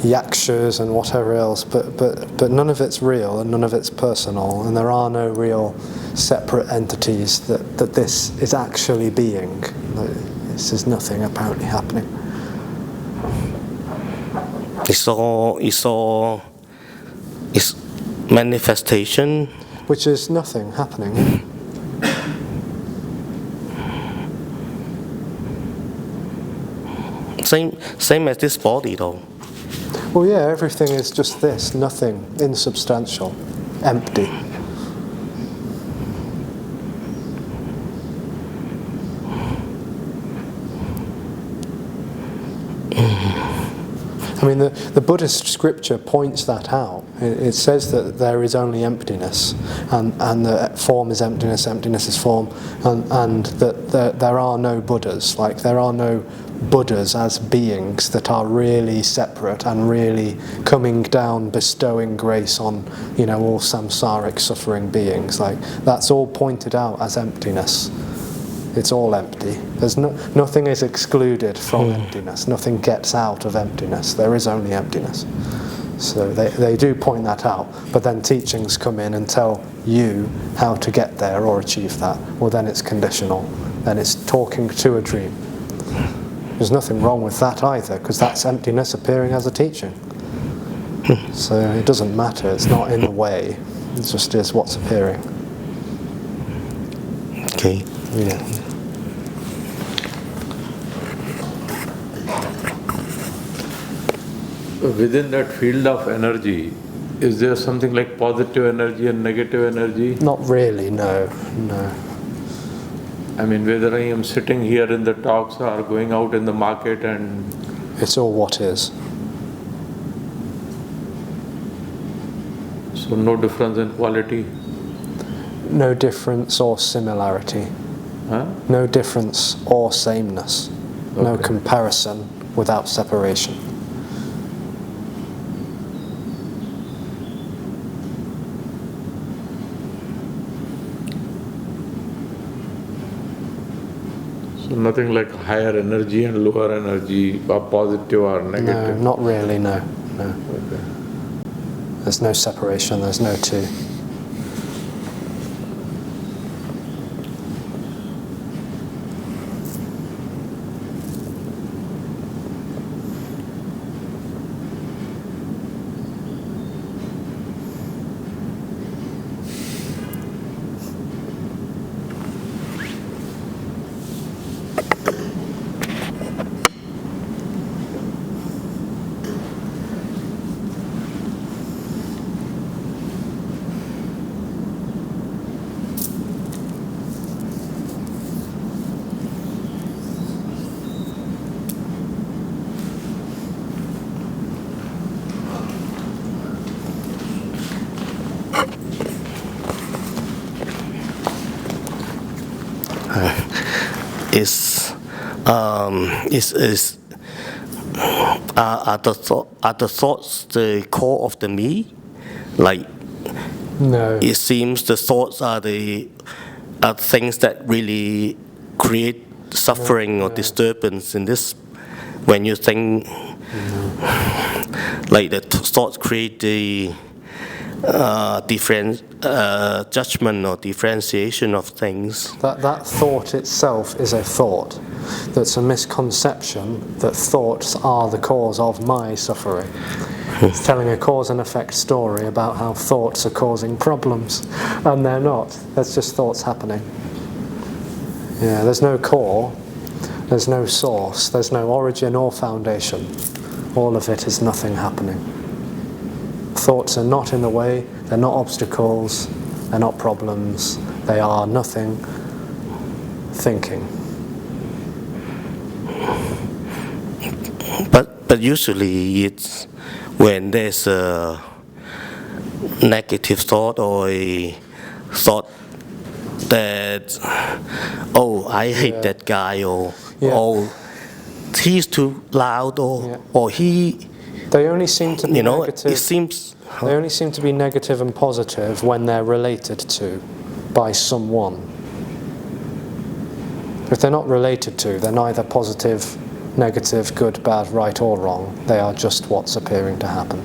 Speaker 1: yakshas and whatever else, but none of it's real and none of it's personal, and there are no real separate entities that this is actually being. This is nothing apparently happening.
Speaker 3: It's all is manifestation.
Speaker 1: Which is nothing happening.
Speaker 3: Same as this body, though.
Speaker 1: Well, yeah, everything is just this, nothing, insubstantial, empty. I mean, the Buddhist scripture points that out. It says that there is only emptiness, and that form is emptiness, emptiness is form, and that there are no Buddhas, like there are no Buddhas as beings that are really separate and really coming down, bestowing grace on, all samsaric suffering beings. Like, that's all pointed out as emptiness. It's all empty. There's nothing is excluded from emptiness. Nothing gets out of emptiness. There is only emptiness. So they do point that out. But then teachings come in and tell you how to get there or achieve that. Well, then it's conditional. Then it's talking to a dream. There's nothing wrong with that either, because that's emptiness appearing as a teaching. So it doesn't matter. It's not in the way. It just is what's appearing.
Speaker 3: Okay.
Speaker 1: Yeah.
Speaker 4: Within that field of energy, is there something like positive energy and negative energy?
Speaker 1: Not really, no.
Speaker 4: I mean, whether I am sitting here in the talks or going out in the market, and
Speaker 1: it's all what is.
Speaker 4: So no difference in quality?
Speaker 1: No difference or similarity.
Speaker 4: Huh?
Speaker 1: No difference or sameness. Okay. No comparison without separation.
Speaker 4: So nothing like higher energy and lower energy, or positive or negative?
Speaker 1: No, not really, no. Okay. There's no separation, there's no two.
Speaker 3: Are the thoughts the core of the me? Like,
Speaker 1: no.
Speaker 3: It seems the thoughts are things that really create suffering or disturbance in this. When you think, like the thoughts create the different judgment or differentiation of things.
Speaker 1: That thought itself is a thought. That's a misconception that thoughts are the cause of my suffering. It's telling a cause and effect story about how thoughts are causing problems, and they're not. That's just thoughts happening. Yeah, there's no core, there's no source, there's no origin or foundation. All of it is nothing happening. Thoughts are not in the way, they're not obstacles, they're not problems, they are nothing, thinking.
Speaker 3: But usually it's when there's a negative thought or a thought that, oh, I hate that guy, or oh, he's too loud, or he.
Speaker 1: They only seem to be negative.
Speaker 3: It seems.
Speaker 1: They only seem to be negative and positive when they're related to by someone. If they're not related to, they're neither positive, negative, good, bad, right or wrong. They are just what's appearing to happen.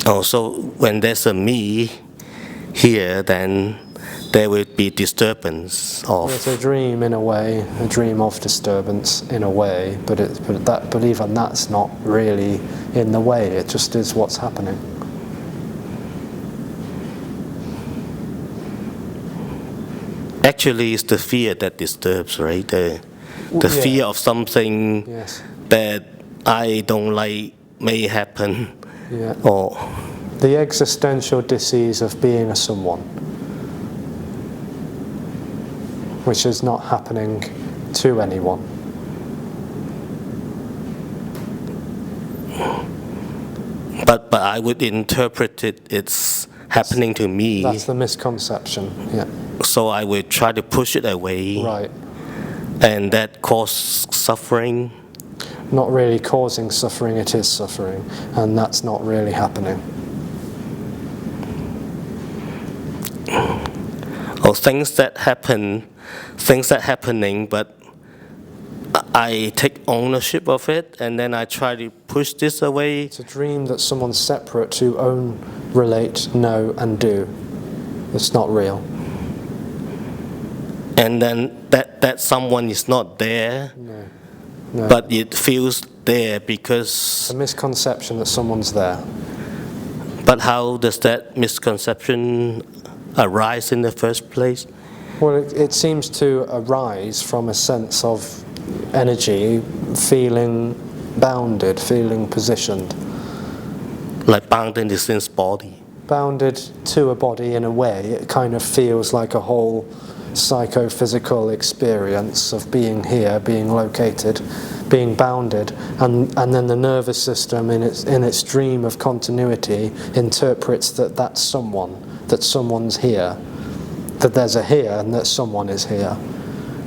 Speaker 3: Oh, so when there's a me here, then there will be disturbance of.
Speaker 1: It's a dream in a way, a dream of disturbance in a way, but even that's not really in the way. It just is what's happening.
Speaker 3: Actually, it's the fear that disturbs, right? The fear of something that I don't like may happen.
Speaker 1: Yeah.
Speaker 3: Or
Speaker 1: the existential disease of being a someone, which is not happening to anyone.
Speaker 3: But I would interpret it's happening to me.
Speaker 1: That's the misconception, yeah.
Speaker 3: So I would try to push it away.
Speaker 1: Right.
Speaker 3: And that causes suffering.
Speaker 1: Not really causing suffering, it is suffering. And that's not really happening.
Speaker 3: Or things that happening, but I take ownership of it, and then I try to push this away.
Speaker 1: It's a dream that someone's separate to own, relate, know, and do. It's not real.
Speaker 3: And then that someone is not there,
Speaker 1: No.
Speaker 3: but it feels there because...
Speaker 1: It's a misconception that someone's there.
Speaker 3: But how does that misconception arise in the first place?
Speaker 1: Well, it seems to arise from a sense of energy, feeling bounded, feeling positioned.
Speaker 3: Like bounded in the sense body.
Speaker 1: Bounded to a body in a way. It kind of feels like a whole psychophysical experience of being here, being located, being bounded, and then the nervous system in its dream of continuity interprets that's someone's here, that there's a here and that someone is here.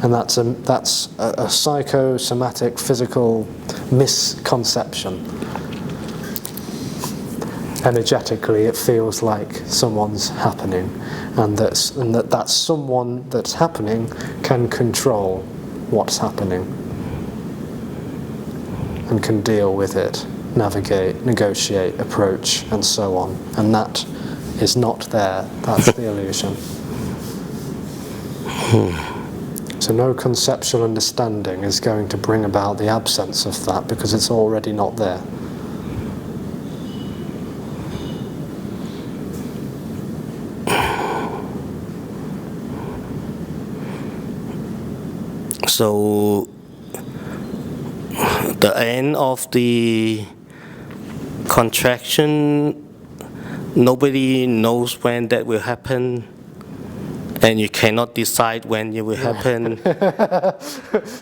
Speaker 1: And that's a psychosomatic, physical misconception. Energetically, it feels like someone's happening, and that someone that's happening can control what's happening and can deal with it, navigate, negotiate, approach, and so on. And that is not there. That's the illusion. So no conceptual understanding is going to bring about the absence of that, because it's already not there.
Speaker 3: So the end of the contraction, nobody knows when that will happen, and you cannot decide when it will happen.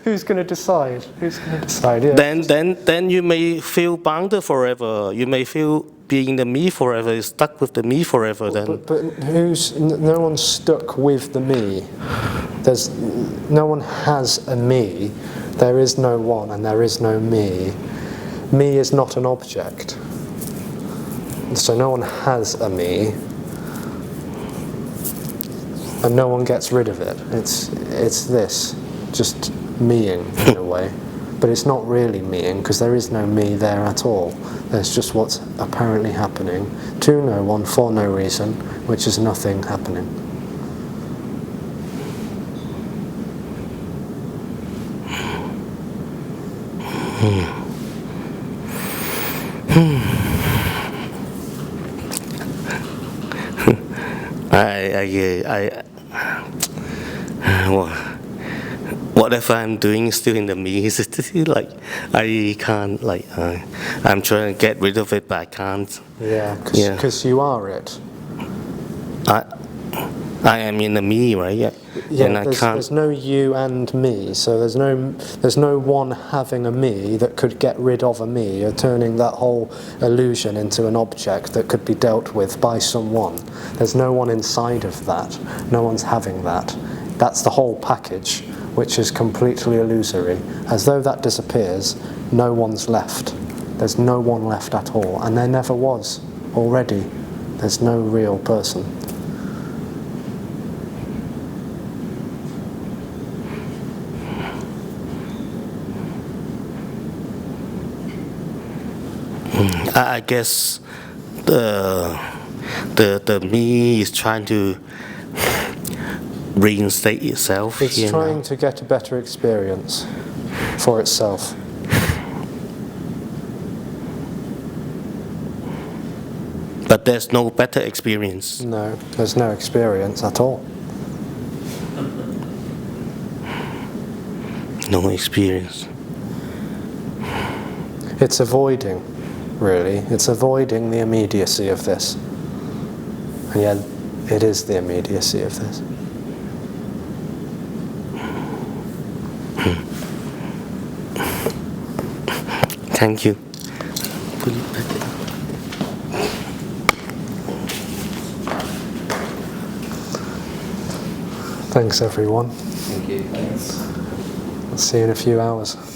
Speaker 1: Who's going to decide? Who's going to decide? Yeah.
Speaker 3: Then you may feel bounded forever. You may feel being the me forever, stuck with the me forever. Then.
Speaker 1: But no one's stuck with the me. No one has a me. There is no one, and there is no me. Me is not an object. So no one has a me, and no one gets rid of it. It's this, just meing in a way. But it's not really meing, because there is no me there at all. There's just what's apparently happening to no one for no reason, which is nothing happening.
Speaker 3: Whatever I'm doing is still in the me. It's like I can't, like I'm trying to get rid of it, but I can't.
Speaker 1: Yeah, because you are it.
Speaker 3: I am in the me, right? Yeah. And I can't.
Speaker 1: There's no you and me, so there's no one having a me that could get rid of a me. You're turning that whole illusion into an object that could be dealt with by someone. There's no one inside of that. No one's having that. That's the whole package, which is completely illusory. As though that disappears, no one's left. There's no one left at all, and there never was already. There's no real person.
Speaker 3: I guess the me is trying to reinstate itself.
Speaker 1: It's
Speaker 3: here
Speaker 1: trying
Speaker 3: now.
Speaker 1: to get a better experience for itself.
Speaker 3: But there's no better experience.
Speaker 1: No, there's no experience at all.
Speaker 3: No experience.
Speaker 1: It's avoiding, really. It's avoiding the immediacy of this. And yet, it is the immediacy of this.
Speaker 3: Thank you.
Speaker 1: Thanks, everyone.
Speaker 7: Thank you. Thanks.
Speaker 1: I'll see you in a few hours.